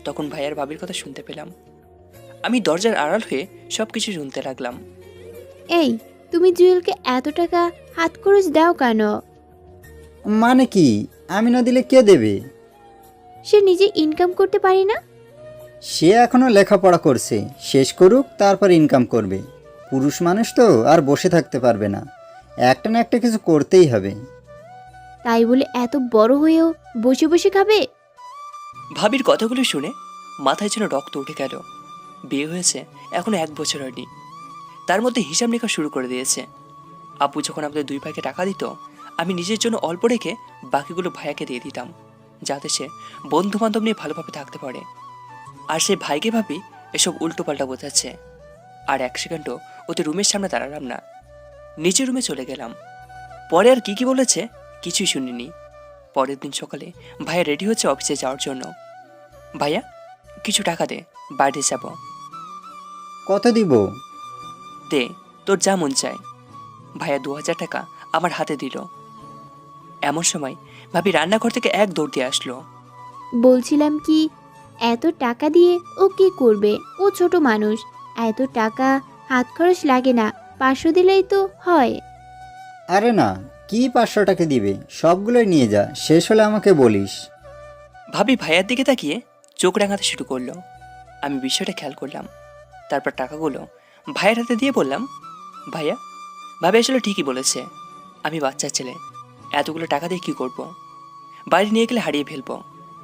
A: তখন ভাইয়ার ভাবির কথা শুনতে পেলাম। আমি দরজার আড়াল হয়ে সব কিছু শুনতে লাগলাম।
E: এই, তুমি জুয়েলকে এত টাকা হাত খরচ দাও কেন?
B: মানে কি, আমি না দিলে কে দেবে?
E: সে নিজে ইনকাম করতে পারে না?
B: সে এখনো লেখাপড়া করছে, শেষ করুক তারপর ইনকাম করবে। পুরুষ মানুষ তো আর বসে থাকতে পারবে না, একটা না একটা কিছু করতেই হবে।
E: তাই বলে এত বড় হয়েও বসে বসে খাবে?
A: ভাবির কথাগুলো শুনে মাথায় যেন রক্ত উঠে গেল। বিয়ে হয়েছে এখনো 1 বছর হয়নি, তার মধ্যে হিসাব নিকাশ শুরু করে দিয়েছে। আপু যখন আমাদের 2 ভাইকে টাকা দিত, আমি নিজের জন্য অল্প রেখে বাকিগুলো ভাইয়াকে দিয়ে দিতাম, যাতে সে বন্ধু বান্ধব নিয়ে ভালোভাবে থাকতে পারে। আর সে ভাইকে ভাবি এসব উল্টোপাল্টা বোঝাচ্ছে। আর 1 সেকেন্ডও ওদের রুমের সামনে দাঁড়ালাম না, নিচের রুমে চলে গেলাম। পরে আর কি বলেছে কিছুই শুনিনি। পরের দিন সকালে ভাইয়া রেডি হচ্ছে অফিসে যাওয়ার জন্য। ভাইয়া কিছু টাকা দে, বাইরে যাব।
B: কত দিব?
A: দে, তোর যা মন চায়। ভাইয়া 2000 টাকা আমার হাতে দিল। এমন সময় ভাবি রান্নাঘর থেকে এক দৌড় দিয়ে আসলো।
E: বলছিলাম কি, এত টাকা দিয়ে ও কি করবে? ও ছোট মানুষ, এত টাকা হাত খরচ লাগে না, 500 দিলেই তো হয়।
B: আরে না, কি 500 টাকা দিবে? সবগুলোই নিয়ে যা, শেষ হলে আমাকে বলিস।
A: ভাবি ভাইয়ার দিকে তাকিয়ে চোখ রাঙাতে শুরু করলো। আমি বিষয়টা খেয়াল করলাম। তারপর টাকাগুলো ভাইয়ের হাতে দিয়ে বললাম, ভাইয়া, ভাবি আসলে ঠিকই বলেছে। আমি বাচ্চা ছেলে, এতগুলো টাকা দিয়ে কি করব? বাড়ি নিয়ে গেলে হারিয়ে ফেলবো।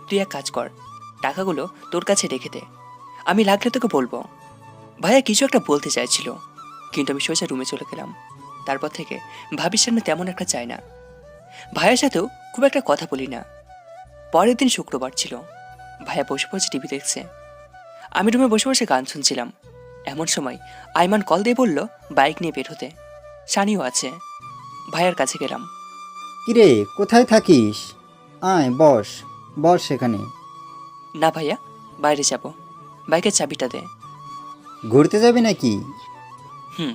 A: তুই এক কাজ কর, টাকাগুলো তোর কাছে রেখে দে, আমি লাগলে তোকে বলবো। ভাইয়া কিছু একটা বলতে চাইছিল, কিন্তু আমি সোজা রুমে চলে গেলাম। তারপর থেকে ভাবির সামনে তেমন একটা চাই না। ভাইয়ের সাথেও খুব একটা কথা বলি না। পরের দিন শুক্রবার ছিল। ভাইয়া বসে বসে টিভি দেখছে, আমি রুমে বসে বসে গান শুনছিলাম। এমন সময় আইমান কল দিয়ে বলল বাইক নিয়ে বের হতে, সানিও আছে। ভাইয়ার কাছে গেলাম।
B: কিরে, কোথায় থাকিস? আয় বস, বস সেখানে।
A: না ভাইয়া, বাইরে যাব, বাইকের চাবিটা দে।
B: ঘুরতে যাবি নাকি?
A: হুম।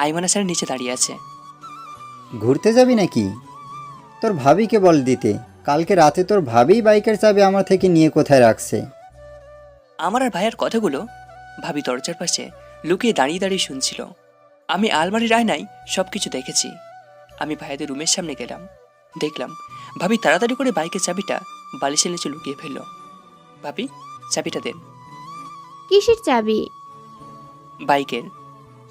A: আইমান আসার নিচে দাঁড়িয়ে আছে।
B: ঘুরতে যাবি নাকি? তোর ভাবিকে বল দিতে, কালকে রাতে তোর ভাবিই বাইকের চাবি আমার থেকে নিয়ে কোথায় রাখছে।
A: আমার আর ভাইয়ার কথাগুলো ভাবি দরজার পাশে লুকিয়ে দাঁড়িয়ে দাঁড়িয়ে শুনছিল। আমি আলমারির আয়নায় সব কিছু দেখেছি। আমি ভাইয়াদের রুমের সামনে গেলাম, দেখলাম ভাবি তাড়াতাড়ি করে বাইকের চাবিটা বালিশের নিচে লুকিয়ে ফেলল। ভাবি, চাবিটা দেন।
E: কিসের চাবি?
A: বাইকের।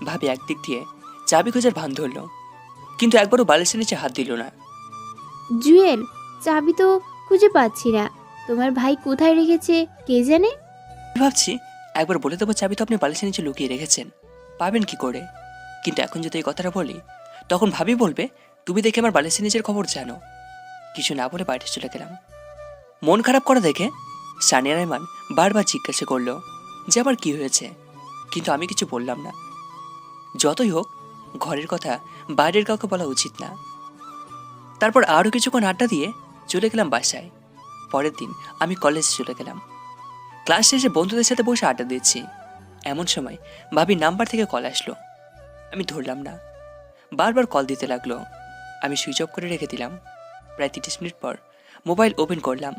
A: ভাবি একদিক দিয়ে চাবি খোঁজার ভান ধরল, কিন্তু একবারও বালিশের নিচে হাত দিল না।
E: জুয়েল, চাবি তো খুঁজে পাচ্ছি না, তোমার ভাই কোথায় রেখেছে কে জানে।
A: আমি ভাবছি একবার বলে দেবো চাবি তো আপনি বালিশের নিচে লুকিয়ে রেখেছেন, পাবেন কি করে। কিন্তু এখন যদি এই কথাটা বলি, তখন ভাবি বলবে তুমি দেখে আমার বালিশের নিচের খবর জানো। কিছু না বলে বাইরে চলে গেলাম। মন খারাপ করা দেখে সানিয়া রহমান বারবার জিজ্ঞাসা করলো যে আমার কি হয়েছে, কিন্তু আমি কিছু বললাম না। যতই হোক, ঘরের কথা বাইরের কাউকে বলা উচিত না। তারপর আরও কিছুক্ষণ আড্ডা দিয়ে চলে গেলাম বাসায়। পরের দিন আমি কলেজে চলে গেলাম। ক্লাস শেষে বন্ধুদের সাথে বসে আড্ডা দিচ্ছি, এমন সময় ভাবির নাম্বার থেকে কল আসলো। আমি ধরলাম না, বারবার কল দিতে লাগলো। আমি সুইচ অফ করে রেখে দিলাম। প্রায় 30 মিনিট পর মোবাইল ওপেন করলাম,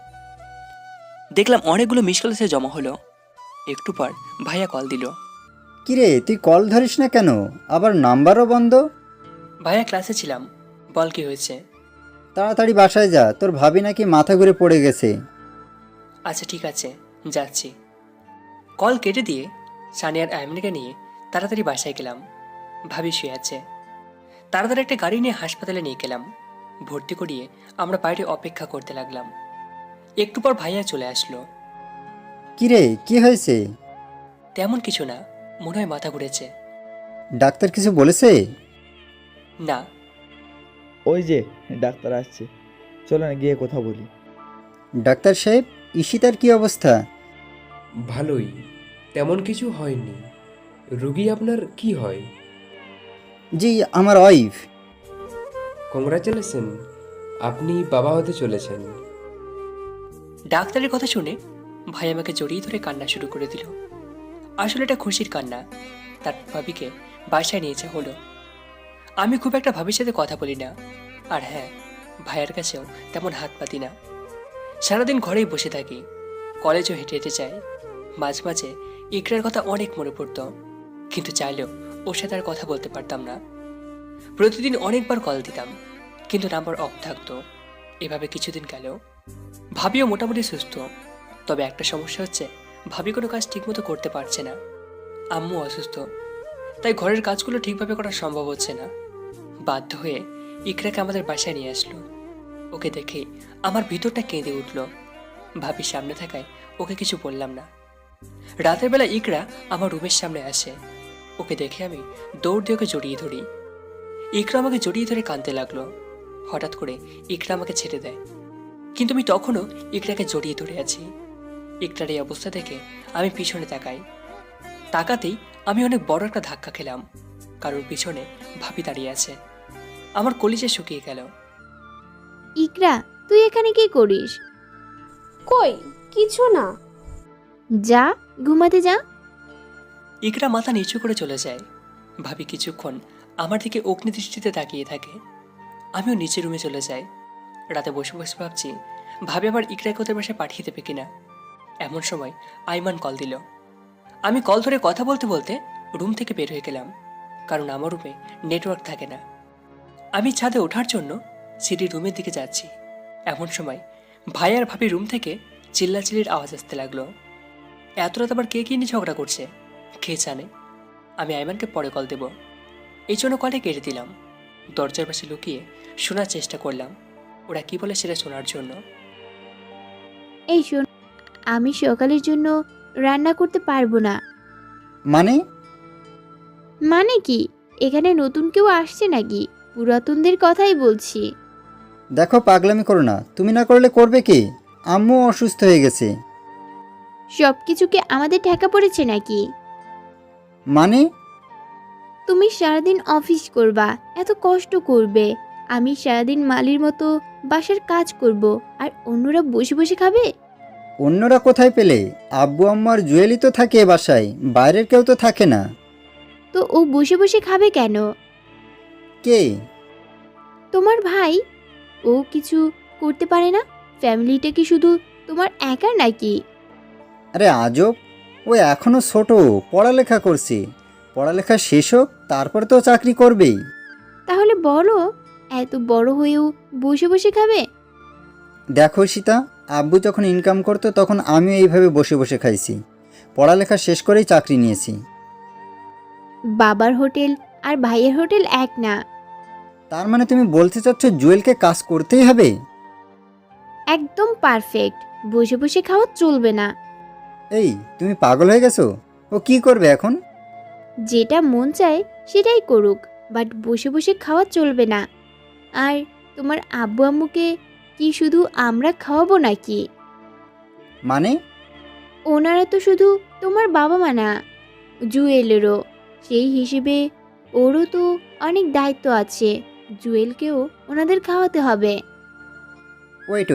A: দেখলাম অনেকগুলো মিস কল এসে জমা হলো। একটু পর ভাইয়া কল দিল।
B: কিরে, তুই কল ধরিস না কেন? আবার নাম্বারও বন্ধ।
A: ভাইয়া ক্লাসে ছিলাম, বল কি হয়েছে?
B: তাড়াতাড়ি বাসায় যা, তোর ভাবি নাকি মাথা ঘুরে পড়ে গেছে।
A: আচ্ছা ঠিক আছে, যাচ্ছি। কল কেটে দিয়ে সানিয়ার আইমনিকে নিয়ে তাড়াতাড়ি বাসায় গেলাম। ভাবি শুয়ে আছে। তাড়াতাড়ি একটা গাড়ি নিয়ে হাসপাতালে নিয়ে গেলাম। ভর্তি করিয়ে আমরা বাইরে অপেক্ষা করতে লাগলাম। একটু পর ভাইয়া চলে আসলো।
B: কিরে, কি হয়েছে?
A: তেমন কিছু না, মনে হয় মাথা ঘুরেছে।
B: ডাক্তার কিছু বলেছে?
A: না।
G: ওই যে ডাক্তার আসছে, চলো না গিয়ে কথা বলি।
B: ডাক্তার সাহেব, ঈশিতার কি অবস্থা?
H: ভালোই, তেমন কিছু হয়নি। রুগী আপনার কি হয়?
B: জি, আমার ওয়াইফ।
H: কংগ্রাচুলেশন, আপনি বাবা হতে চলেছেন।
A: ডাক্তারের কথা শুনে ভাই আমাকে জড়িয়ে ধরে কান্না শুরু করে দিল। আসলে এটা খুশির কান্না। তার ভাবিকে বাসায় নিয়ে যাওয়া হলো। আমি খুব একটা ভাবির সাথে কথা বলি না, আর হ্যাঁ, ভাইয়ের কাছেও তেমন হাত পাতি না। সারাদিন ঘরেই বসে থাকি, কলেজও হেঁটে হেঁটে যাই। মাঝে মাঝে ইকরার কথা অনেক মনে পড়তো, কিন্তু চাইলেও ওর সাথে আর কথা বলতে পারতাম না। প্রতিদিন অনেকবার কল দিতাম, কিন্তু নাম্বার অফ থাকতো। এভাবে কিছুদিন গেল। ভাবিও মোটামুটি সুস্থ, তবে একটা সমস্যা হচ্ছে ভাবি কোনো কাজ ঠিকমতো করতে পারছে না। আম্মু অসুস্থ, তাই ঘরের কাজগুলো ঠিকভাবে করা সম্ভব হচ্ছে না। বাধ্য হয়ে ইকরাকে আমাদের বাসায় নিয়ে আসলো। ওকে দেখে আমার ভিতরটা কেঁদে উঠল। ভাবি সামনে থাকায় ওকে কিছু বললাম না। রাতের বেলা ইকরা আমার রুমের সামনে আসে। ওকে দেখে আমি দৌড় দিয়ে ওকে জড়িয়ে ধরি। ইকরা আমাকে জড়িয়ে ধরে কাঁদতে লাগলো। হঠাৎ করে ইকরা আমাকে ছেড়ে দেয়, কিন্তু আমি তখনও ইকরাকে জড়িয়ে ধরে আছি। ইকরার এই অবস্থা দেখে আমি পিছনে তাকাতেই আমি অনেক বড় একটা ধাক্কা খেলাম, কারণ পিছনে ভাবি দাঁড়িয়ে আছে। আমার কলিজা শুকিয়ে গেল।
E: ইকরা, তুই এখানে কি করিস?
F: কই কিছু না।
E: যা, ঘুমাতে যা।
A: ইকরা মাথা নিচু করে চলে যায়। ভাবি কিছুক্ষণ আমার দিকে অগ্নিদৃষ্টিতে তাকিয়ে থাকে। আমিও নিচের রুমে চলে যাই। রাতে বসে বসে ভাবছি ভাবি আবার ইকরাকে ওদের বাসায় পাঠিয়ে দেবে কিনা। এমন সময় আইমান কল দিল। আমি কল ধরে কথা বলতে বলতে রুম থেকে বের হয়ে গেলাম, কারণ আমার রুমে নেটওয়ার্ক থাকে না। আমি ছাদে ওঠার জন্য সিঁড়ি রুমের দিকে যাচ্ছি। এমন সময় ভাই আর ভাবি রুম থেকে চিল্লাচিল্লির আওয়াজ আসতে লাগলো। এত রাত আবার কে কি নিয়ে ঝগড়া করছে কে জানে। আমি আইমানকে পরে কল দেব, এই জন্য কলে কেটে দিলাম। দরজার পাশে লুকিয়ে শোনার চেষ্টা করলাম ওরা কি বলে সেটা শোনার জন্য।
E: এই শোন, আমি সকালের জন্য রান্না করতে পারবো না।
B: মানে?
E: মানে কি? এখানে নতুন কেউ আসছে নাকি? পুরাতনদের কথাই বলছি।
B: দেখো, পাগলামি করো না। তুমি না করলে করবে কে? আম্মু অসুস্থ হয়ে গেছে।
E: সব কিছুকে আমাদের ঠেকা পড়েছে নাকি?
B: মানে?
E: তুমি সারাদিন অফিস করবা, এত কষ্ট করবে, আমি সারাদিন মালির মতো বাসার কাজ করব, আর অন্যরা বসে বসে খাবে?
B: অন্যরা কোথায় পেলে? আব্বু আম্মু আর জুয়েলই তো থাকে এ বাসায়, বাইরের কেউ তো থাকে না।
E: তো ও বসে বসে খাবে কেন?
B: কে?
E: তোমার ভাই। ও কিছু করতে পারে না? ফ্যামিলিটা কি শুধু তোমার একার নাকি?
B: আরে আজব, ও এখনো ছোট, পড়ালেখা করছে। পড়ালেখা শেষ হোক, তারপর তো চাকরি করবেই।
E: তাহলে বলো, এত বড় হয়েও বসে বসে খাবে?
B: দেখো সীতা, আব্বু যখন ইনকাম করতো তখন আমিও এইভাবে বসে বসে খাইছি। পড়ালেখা শেষ করেই চাকরি নিয়েছি।
E: বাবার হোটেল আর ভাইয়ের হোটেল এক না।
B: তার মানে তুমি বলতে চাচ্ছ জুয়েলকে কাজ করতেই হবে?
E: একদম পারফেক্ট। বসে বসে খাওয়া চলবে না।
B: এই, তুমি পাগল হয়ে গেছো? ও কি করবে এখন?
E: যেটা মন চায় সেটাই করুক, বাট বসে বসে খাওয়া চলবে না। আর তোমার আব্বু আম্মুকে কি শুধু আমরা খাওয়াবো নাকি?
B: মানে?
E: ওনারা তো শুধু তোমার বাবা মা না, জুয়েলেরও। সেই হিসেবে ওরও তো অনেক দায়িত্ব আছে। জুয়েলকেও ওনাদের খাওয়াতে হবে।
B: ওয়েট,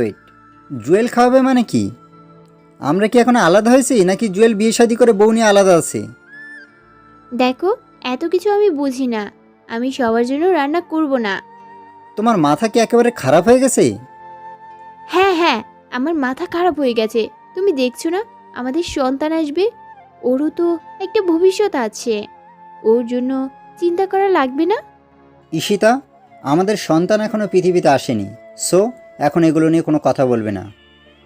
B: জুয়েল খাওয়াবে মানে কি? আমরা কি এখন আলাদা হয়েছি, নাকি জুয়েল বিয়ে শাদী করে বউ নিয়ে আলাদা আছে?
E: দেখো, এত কিছু আমি বুঝি না। আমি সবার জন্য রান্না করব না।
B: তোমার মাথা কি একেবারে খারাপ হয়ে গেছে?
E: হ্যাঁ, আমার মাথা খারাপ হয়ে গেছে। তুমি দেখছো না আমাদের সন্তান আসবে? ওরও তো একটা ভবিষ্যৎ আছে। ওর জন্য চিন্তা করা লাগবে না?
B: ঈশিতা, আমাদের সন্তান এখনো পৃথিবীতে আসেনি, সো এখন এগুলো নিয়ে কোনো কথা বলবে না।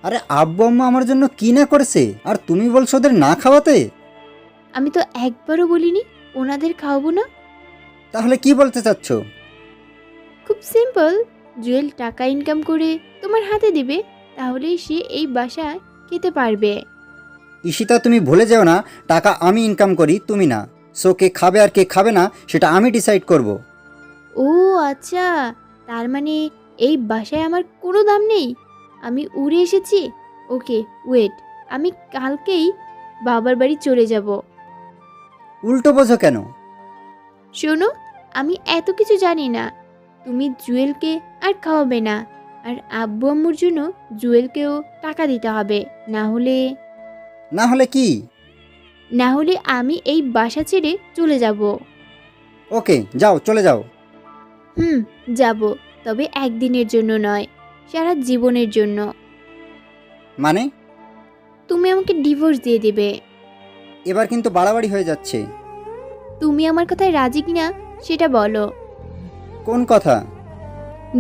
B: আরে আব্বু আম্মা আমার জন্য কি না করেছে, আর তুমি বলছো ওদের না খাওয়াতে?
E: আমি তো একবারও বলিনি ওনাদের খাওয়াবো না।
B: তাহলে কি বলতে চাচ্ছ?
E: খুব সিম্পল। জুয়েল টাকা ইনকাম করে তোমার হাতে দিবে, তাহলেই সে এই বাসায় খেতে পারবে।
B: ঈশিতা, তুমি ভুলে যেও না, টাকা আমি ইনকাম করি, তুমি না। সো কে খাবে আর কে খাবে না সেটা আমি ডিসাইড করব।
E: ও আচ্ছা, তার মানে এই বাসায় আমার কোনো দাম নেই? আমি উড়ে এসেছি? ওকে ওয়েট, আমি কালকেই বাবার বাড়ি চলে যাব।
B: উল্টো বোঝো কেন?
E: শোনো, আমি এত কিছু জানি না। তুমি জুয়েলকে আর খাওয়াবে না, আর আব্বু আম্মুর জন্য জুয়েলকেও টাকা দিতে হবে।
B: না হলে কি?
E: না হলে আমি এই বাসা ছেড়ে চলে যাব।
B: ওকে, যাও, চলে যাও।
E: যাব, তবে একদিনের জন্য নয়, সারা জীবনের জন্য।
B: মানে?
E: তুমি আমাকে ডিভোর্স দিয়ে দেবে।
B: এবার কিন্তু বাড়াবাড়ি হয়ে যাচ্ছে।
E: তুমি আমার কথায় রাজি কিনা সেটা বলো।
B: কোন কথা?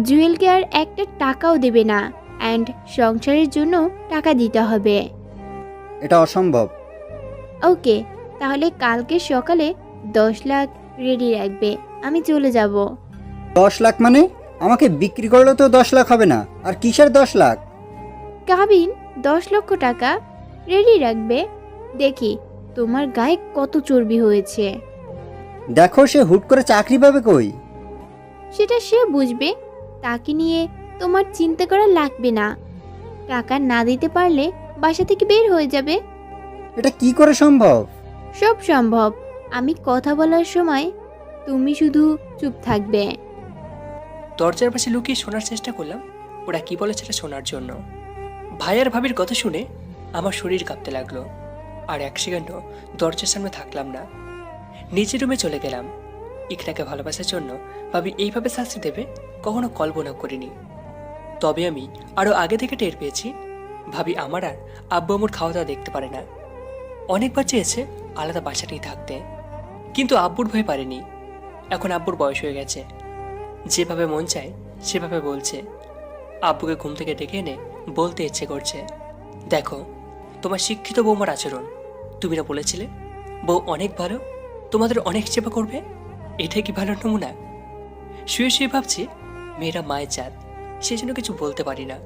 E: জুয়েলকে আর একটা টাকাও দেবে না, অ্যান্ড সংসারের জন্য টাকা দিতে হবে।
B: এটা অসম্ভব।
E: ওকে, তাহলে কালকে সকালে 10 লাখ রেডি রাখবে, আমি চলে যাব।
B: 10 লাখ মানে? আমাকে বিক্রি করলে তো 10 লাখ হবে না। আর কিসের 10 লাখ?
E: কাবিন 10 লক্ষ টাকা রেডি রাখবে। দেখি তোমার গায়ে কত চর্বি হয়েছে।
B: দেখো, সে হুট করে চাকরি পাবে কই?
E: সেটা সে বুঝবে, তাকে নিয়ে তোমার চিন্তা করা লাগবে না। টাকা না দিতে পারলে বাসা থেকে বের হয়ে যাবে।
B: এটা কি করে সম্ভব?
E: সব সম্ভব। আমি কথা বলার সময় তুমি শুধু চুপ থাকবে।
A: দরজার পাশে লুকিয়ে শোনার চেষ্টা করলাম ওরা কি বলে সেটা শোনার জন্য। ভাই আর ভাবির কথা শুনে আমার শরীর কাঁপতে লাগলো। আর 1 সেকেন্ডও দরজার সামনে থাকলাম না, নিজের রুমে চলে গেলাম। ইকরাকে ভালোবাসার জন্য ভাবি এইভাবে শাস্তি দেবে কখনো কল্পনা করিনি। তবে আমি আরও আগে থেকে টের পেয়েছি ভাবি আমার আর আব্বু আম্মুর খাওয়া দাওয়া দেখতে পারে না। অনেকবার চেয়েছে আলাদা বাসাতেই থাকতে, কিন্তু আব্বুর ভয় পারেনি। এখন আব্বুর বয়স হয়ে গেছে, যেভাবে মন চায় সেভাবে বলছে। আব্বুকে ঘুম থেকে ডেকে এনে বলতে ইচ্ছে করছে, দেখো তোমার শিক্ষিত বৌমার আচরণ। তুমি না বলেছিলে বউ অনেক ভালো, তোমাদের অনেক সেবা করবে? এটাই কি ভালো নমুনা? শুয়ে শুয়ে ভাবছি মেয়েরা মায়ের জাত, সেজন্য কিছু বলতে পারি না।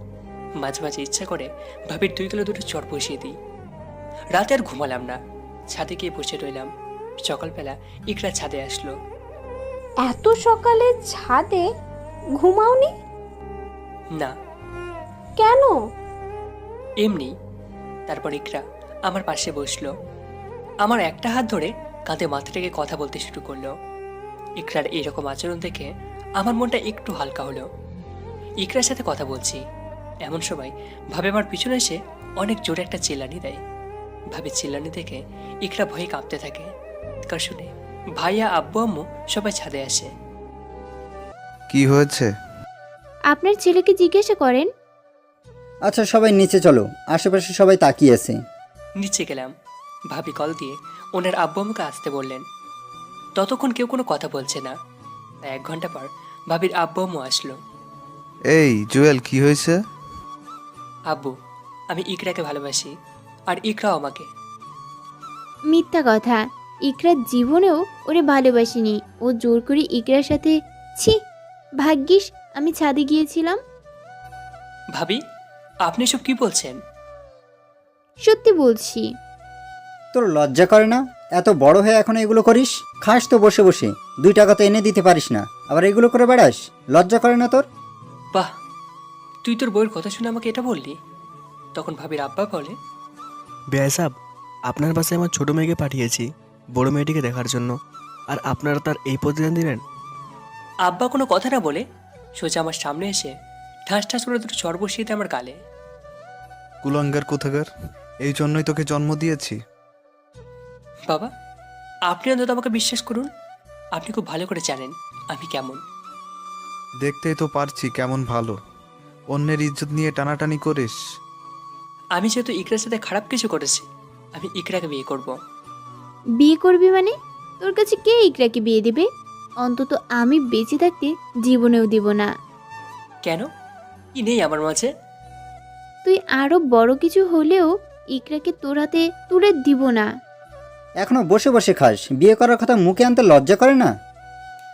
A: মাঝে মাঝে ইচ্ছা করে ভাবির 2 কিলো দুটো চট বসিয়ে দিই। রাতে আর ঘুমালাম না, ছাদে গিয়ে বসে রইলাম। সকালবেলা ইকরা ছাদে আসলো।
F: এত সকালে ছাদে? ঘুমাওনি?
A: না,
F: কেন?
A: এমনি। তারপর ইকরা আমার পাশে বসলো, আমার একটা হাত ধরে কাঁধে মাথা রেখে কথা বলতে শুরু করলো। ইকরার এইরকম আচরণ দেখে আমার মনটা একটু হালকা হলো। ইকরার সাথে কথা বলছি, এমন সময় ভাবে আমার পিছনে এসে অনেক জোরে একটা চিল্লানি দেয়। ভাবে চিল্লানি দেখে ইকরা ভয়ে কাঁপতে থাকে। কার শুনে ভাইয়া আব্বু আম্মু সবাই ছাদে আসে।
D: কি হয়েছে?
E: আপনার ছেলেকে জিজ্ঞাসা করেন।
B: আচ্ছা, সবাই নিচে চলো, আশেপাশে সবাই তাকিয়ে আছে।
A: নিচে গেলাম, ভাবি কল দিয়ে ওনার আব্বু আম্মুকে আসতে বললেন। ততক্ষণ কেউ কোনো কথা বলছে না। 1 ঘন্টা পর ভাবির আব্বু আম্মু আসলো।
D: এই জুয়েল, কি হয়েছে?
A: আব্বু, আমি ইকরাকে ভালোবাসি আর ইকরাও আমাকে।
E: মিথ্যা কথা, ইকরার জীবনেও ওরে ভালোবাসিনি। ও জোর করে ইকরার সাথে। ছি, ভাগ্যিস আমি ছাদে গিয়েছিলাম।
A: ভাবি, আপনি সব কি বলছেন?
E: সত্যি বলছি।
B: তোর লজ্জা করে না? এত বড় হয়ে এখন এগুলো করিস? খাস তো বসে বসে, 2 টাকা তো এনে দিতে পারিস না, আবার এগুলো করে বেড়াস? লজ্জা করে না তোর?
A: বাহ, তুই তোর বউয়ের কথা শুনে আমাকে এটা বললি? তখন ভাবির আব্বা বলে,
I: বেয়াই সাহেব, আপনার বাসায় আমার ছোট মেয়েকে পাঠিয়েছি বড় মেয়েটিকে দেখার জন্য, আর আপনারা তার এই প্রতিদান দিলেন?
A: আব্বা কোনো কথা না বলে সোজা আমার সামনে এসে ঠাস ঠাস করে দুটো চর বসিয়ে দেয় আমার গালে।
D: কুলাঙ্গার কোথাকার, এই জন্যই তোকে জন্ম দিয়েছি।
A: বাবা, আপনি অন্তত আমাকে বিশ্বাস করুন। আপনি খুব ভালো করে জানেন আমি কেমন।
D: দেখতেই তো পারছি কেমন ভালো। অন্যের ইজ্জত নিয়ে টানাটানি করিস।
A: আমি যেহেতু ইকরার সাথে খারাপ কিছু করেছি, আমি ইকরাকে বিয়ে করব।
E: বিয়ে করবি মানে? তোর কাছে কে ইকরাকে বিয়ে দেবে? অন্তত আমি বেঁচে থাকতে জীবনেও দিব না।
A: কেন? কি নেই আমার মাঝে?
E: তুই আরো বড় কিছু হলেও ইকরাকে তোর হাতে তুলে দিব না।
B: এখনো বসে বসে খাস, বিয়ে করার কথা মুখে আনতে লজ্জা করে না?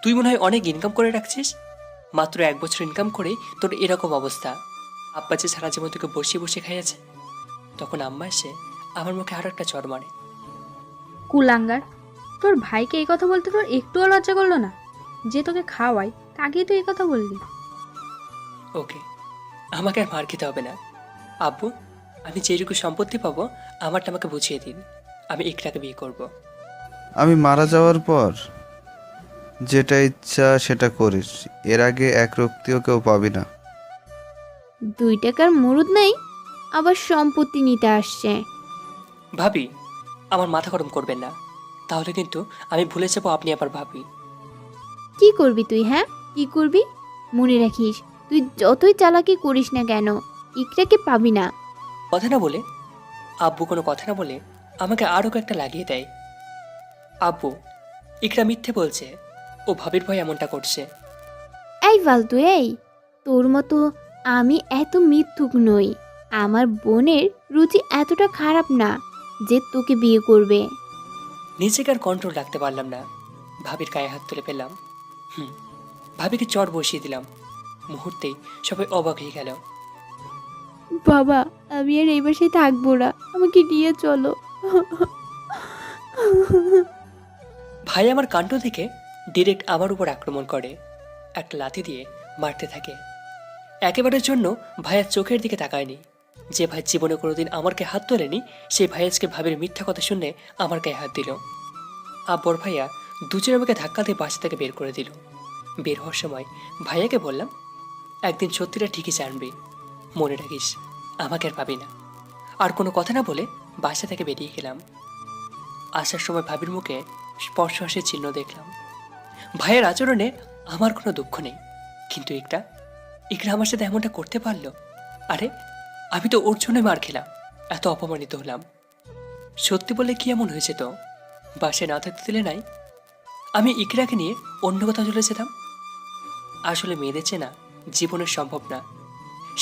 A: তুই মনে হয় অনেক ইনকাম করে রাখছিস। মাত্র 1 বছর ইনকাম করেই তোর এরকম অবস্থা। আব্বা যে সারা জীবন তোকে বসে বসে খাইয়েছে, তখন আম্মা এসে আমার মুখে আরো একটা চড় মারে।
C: কুলাঙ্গার, তোর ভাইকে এই কথা বলতে তোর একটুও লজ্জা করলো না? যে তোকে খাওয়াই তাকেই তুই এই কথা বললি?
A: ওকে, আমাকে আর মার খেতে হবে না। আব্বু, আমি যেটুকু সম্পত্তি পাবো আমারটা আমাকে বুঝিয়ে দিন। আমি ইকরাকে বিয়ে করব।
D: আমি মারা যাওয়ার পর যেটা ইচ্ছা সেটা করিস, এর আগে 1 রক্তিও কেউ পাবি না।
E: 2 টাকার মুরুদ নাই, আবার সম্পত্তি নিতে আসছে।
A: ভাবি, আমার মাথা গরম করবেন না, তাহলে কিন্তু আমি ভুলে যাবো আপনি আবার ভাবি।
E: কি করবি তুই? হ্যাঁ, কি করবি? মনে রাখিস, তুই যতই চালাকি করিস না কেন, ইকরাকে পাবি না।
A: কথা না বলে আব্বু কোনো কথা না বলে আমাকে আরও কয়েকটা লাগিয়ে দেয়। আব্বু, ইকরা মিথ্যে বলছে, ও ভাবির ভয় এমনটা করছে।
E: এই ফালতু, এই তোর মতো আমি এত মিথ্যুক নই। আমার বোনের রুচি এতটা খারাপ না যে তোকে বিয়ে করবে।
A: নিজেকে আর কন্ট্রোল রাখতে পারলাম না। ভাবির গায়ে হাত তুলে পেলাম। ভাবিকে চড় বসিয়ে দিলাম। মুহূর্তেই সবাই অবাক হয়ে গেল।
E: বাবা, আমি আর এই বাসায় থাকবো না, আমাকে নিয়ে চলো।
A: ভাই আমার কাণ্ড দেখে ডিরেক্ট আমার উপর আক্রমণ করে, একটা লাথি দিয়ে মারতে থাকে। একেবারের জন্য ভাইয়ার চোখের দিকে তাকায়নি। যে ভাই জীবনে কোনোদিন আমার গায়ে হাত তোলেনি, সেই ভাই আজকে ভাবির মিথ্যা কথা শুনে আমার গায়ে হাত দিল। আব্বর ভাইয়া দুজনে আমাকে ধাক্কা দিয়ে বাসা থেকে বের করে দিল। বের হওয়ার সময় ভাইয়াকে বললাম, একদিন সত্যিটা ঠিকই জানবি, মনে রাখিস, আমাকে আর পাবি না। আর কোনো কথা না বলে বাসা থেকে বেরিয়ে গেলাম। আসার সময় ভাবির মুখে স্পর্শ হাসির চিহ্ন দেখলাম। ভাইয়ের আচরণে আমার কোনো দুঃখ নেই, কিন্তু ইকরা আমার সাথে এমনটা করতে পারলো। আরে আমি তো ওর জন্য মার খেলাম, এত অপমানিত হলাম। সত্যি বলে কি এমন হয়েছে তো বাসায় না থাকতে দিলে নাই? আমি ইকরাকে নিয়ে অন্য কোথাও চলে যেতাম। আসলে মেয়েদের চেনা জীবনের সম্ভব না,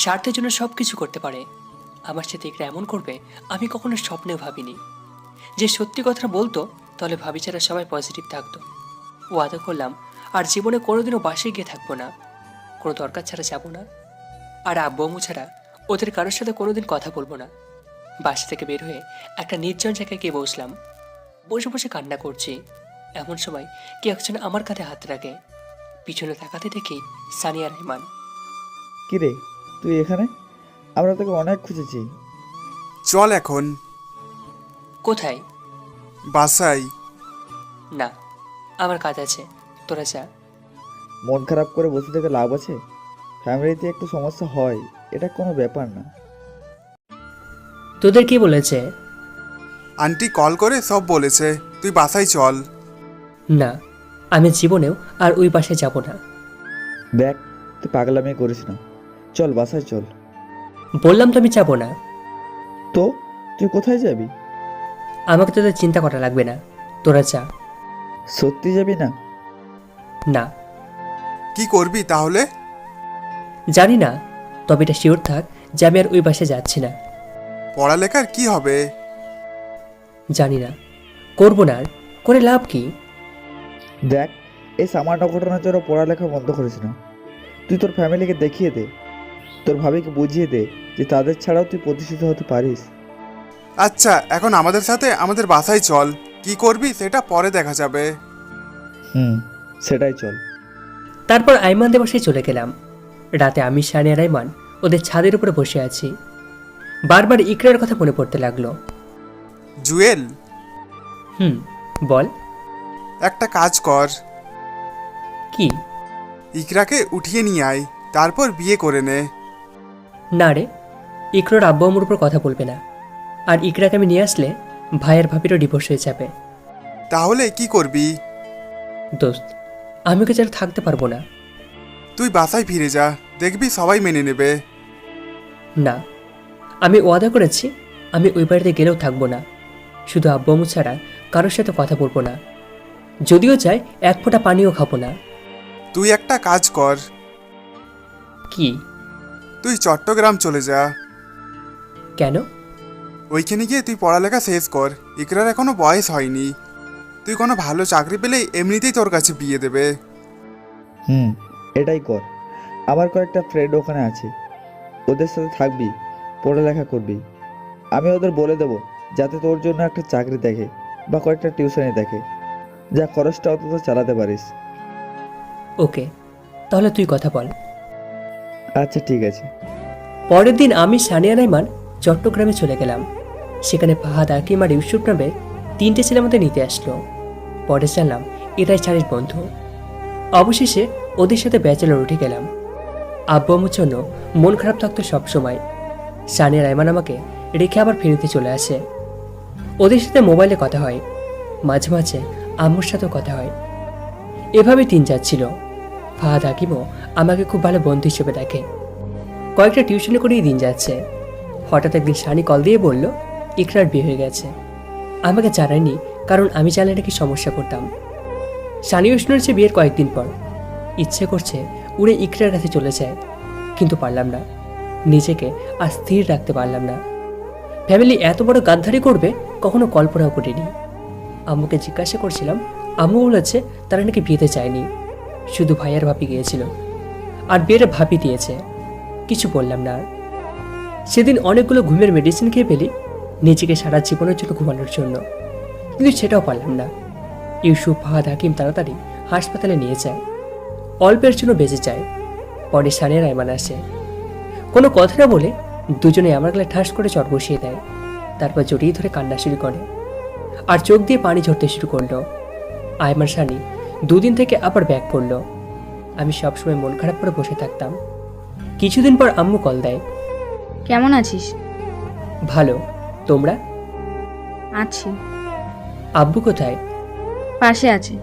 A: স্বার্থের জন্য সব কিছু করতে পারে। আমার সাথে ইকরা এমন করবে আমি কখনো স্বপ্নেও ভাবিনি। যে সত্যি কথা বলতো তাহলে ভাবি ছাড়া সবাই পজিটিভ থাকতো। ওয়াদা করলাম আর জীবনে কোনোদিনও বাসায় গিয়ে থাকবো না, কোনো দরকার ছাড়া যাবো না, আর আব্বু আম্মু ছাড়া ওদের কারোর সাথে কোনোদিন কথা বলবো না। বাসা থেকে বের হয়ে একটা নির্জন জায়গায় গিয়ে বসলাম। বসে বসে কান্না করছি। এমন সময় কি একজন আমার কাঁধে হাত রাখে। পিছনে তাকাতে দেখি সানিয়া রহমান।
G: কিরে, তুই এখানে? আমরা তোকে অনেক খুঁজেছি।
J: চল এখন
A: কোথায়?
J: বাসায়।
A: না, আমার কাজ আছে, তোরা যা।
G: মন খারাপ করে বসে থেকে লাভ আছে? ফ্যামিলিতে একটু সমস্যা হয়, এটা কোনো ব্যাপার না।
A: তোদের কি বলেছে?
J: আন্টি কল করে সব বলেছে, তুই বাসায় চল।
A: না, আমি জীবনেও আর ওই বাসায় যাব না।
G: দেখ, তুই পাগলামি করিস না, চল বাসায় চল।
A: বললাম তো আমি যাব না।
G: তো তুই কোথায় যাবি?
A: আমাকে তোদের চিন্তা করা লাগবে না, তোরা যা।
G: সত্যি যাবি না?
A: না।
J: কি করবি তাহলে?
A: জানি না, তবে এটা শিওর থাক যে আমি আর ওই বাসায় যাচ্ছি না।
J: পড়ালেখার কি হবে?
A: জানি না, করবো না। আর করে লাভ কি?
G: দেখ, এই সামান্য ঘটনার জন্য পড়ালেখা বন্ধ করিস না। তুই তোর ফ্যামিলিকে দেখিয়ে দে, তোর ভাবিকে বুঝিয়ে দে যে তাদের ছাড়াও তুই প্রতিষ্ঠিত হতে পারিস।
J: আচ্ছা, এখন আমাদের সাথে আমাদের বাসায় চল, কি করবি সেটা পরে দেখা যাবে।
G: সেটাই চল।
A: তারপর আইমানদের বাসায় চলে গেলাম। রাতে আমি, সানিয়া, আইমান ওদের ছাদের উপরে বসে আছি। বারবার ইকরার কথা মনে পড়তে লাগলো।
J: জুয়েল,
A: বল।
J: একটা কাজ কর,
A: কি?
J: ইকরাকে উঠিয়ে নিয়ে আয়, তারপর বিয়ে করে নে।
A: না রে, ইকরার আব্বু আম্মুর উপর কথা বলবে না। আর ইকরাকে আমি নিয়ে আসলে ভাইয়ের ভাবিরও ডিভোর্স হয়ে যাবে।
J: তাহলে কি করবি?
A: দোস্ত, আমি ওকে ছাড়া থাকতে পারবো না।
J: তুই বাসায় ফিরে যা, দেখবি সবাই মেনে নেবে।
A: না, আমি ওয়াদা করেছি আমি ওই বাড়িতে গেলেও থাকবো না। শুধু আব্বু আম্মু ছাড়া কারোর সাথে কথা বলবো না। যদিও চাই এক ফোঁটা পানিও খাবো না।
J: তুই একটা কাজ কর।
A: কি?
J: তুই চট্টগ্রাম চলে যা।
A: কেন?
J: ওইখানে গিয়ে তুই পড়ালেখা শেষ কর, ইকরার এখনো বয়স হয়নি। তুই কোনো ভালো চাকরি পেলেই এমনিতেই তোর কাছে বিয়ে দেবে।
G: এটাই কর। আমার কয়েকটা ফ্রেন্ড ওখানে আছে, ওদের সাথে থাকবি, পড়ালেখা করবি। আমি ওদের বলে দেবো যাতে তোর জন্য একটা চাকরি দেখে বা কয়েকটা টিউশনি দেখে, যা খরচটা অন্তত চালাতে পারিস।
A: ওকে, তাহলে তুই কথা বল।
G: আচ্ছা ঠিক আছে।
A: পরের দিন আমি, সানিয়া, আইমান চট্টগ্রামে চলে গেলাম। সেখানে ফাহাদ, আকিম আর ইউসুফ নামে 3টে ছেলে আমাদের নিতে আসলো। পরে জানলাম এটাই চারির বন্ধু। অবশেষে ওদের সাথে ব্যাচেলর উঠে গেলাম। আব্বু আম্মুর জন্য মন খারাপ থাকতো সবসময়। সানিয়া, আইমান আমাকে রেখে আবার ফেরিতে চলে আসে। ওদের সাথে মোবাইলে কথা হয়, মাঝে মাঝে আম্মুর সাথেও কথা হয়। এভাবে দিন যাচ্ছিল। ফাহাদ, আকিমও আমাকে খুব ভালো বন্ধু হিসেবে দেখে। কয়েকটা টিউশনে করেই দিন যাচ্ছে। হঠাৎ একদিন সানি কল দিয়ে বলল ইকরার বিয়ে হয়ে গেছে। আমাকে জানায়নি, কারণ আমি জানলে নাকি সমস্যা করতাম। সানিও শুনেছে বিয়ের কয়েকদিন পর। ইচ্ছে করছে উড়ে ইকরার কাছে চলে যায়, কিন্তু পারলাম না। নিজেকে আর স্থির রাখতে পারলাম না। ফ্যামিলি এত বড় গাদ্দারি করবে কখনো কল্পনাও করিনি। আম্মুকে জিজ্ঞাসা করছিলাম আম্মু বলেছে তারা নাকি বিয়েতে চায়নি, শুধু ভাই আর ভাবি গিয়েছিল, আর বিয়েটা ভাবি দিয়েছে। কিছু বললাম না আর। সেদিন অনেকগুলো ঘুমের মেডিসিন খেয়ে ফেলি নিজেকে সারা জীবনের জন্য ঘুমানোর জন্য, কিন্তু সেটাও পারলাম না। ইউসুফ, ফাহাদ, হাকিম তাড়াতাড়ি হাসপাতালে নিয়ে যায়, অল্পের জন্য বেঁচে যায়। পরে সানিয়া রায়মান আসে, কোনো কথা না বলে দুজনে আমার গলায় ঠাস করে চট বসিয়ে দেয়, তারপর জড়িয়ে ধরে কান্না শুরু করে আর চোখ দিয়ে পানি ঝরতে শুরু করলো। আয়মান সানি 2 দিন থেকে আবার ব্যাক করলো। আমি সবসময় মন খারাপ করে বসে থাকতাম। কিছুদিন পর আম্মু কল দেয়।
C: কেমন আছিস?
A: ভালো, তোমরা?
C: আছি।
A: আব্বু কোথায়?
C: পাশে আছে।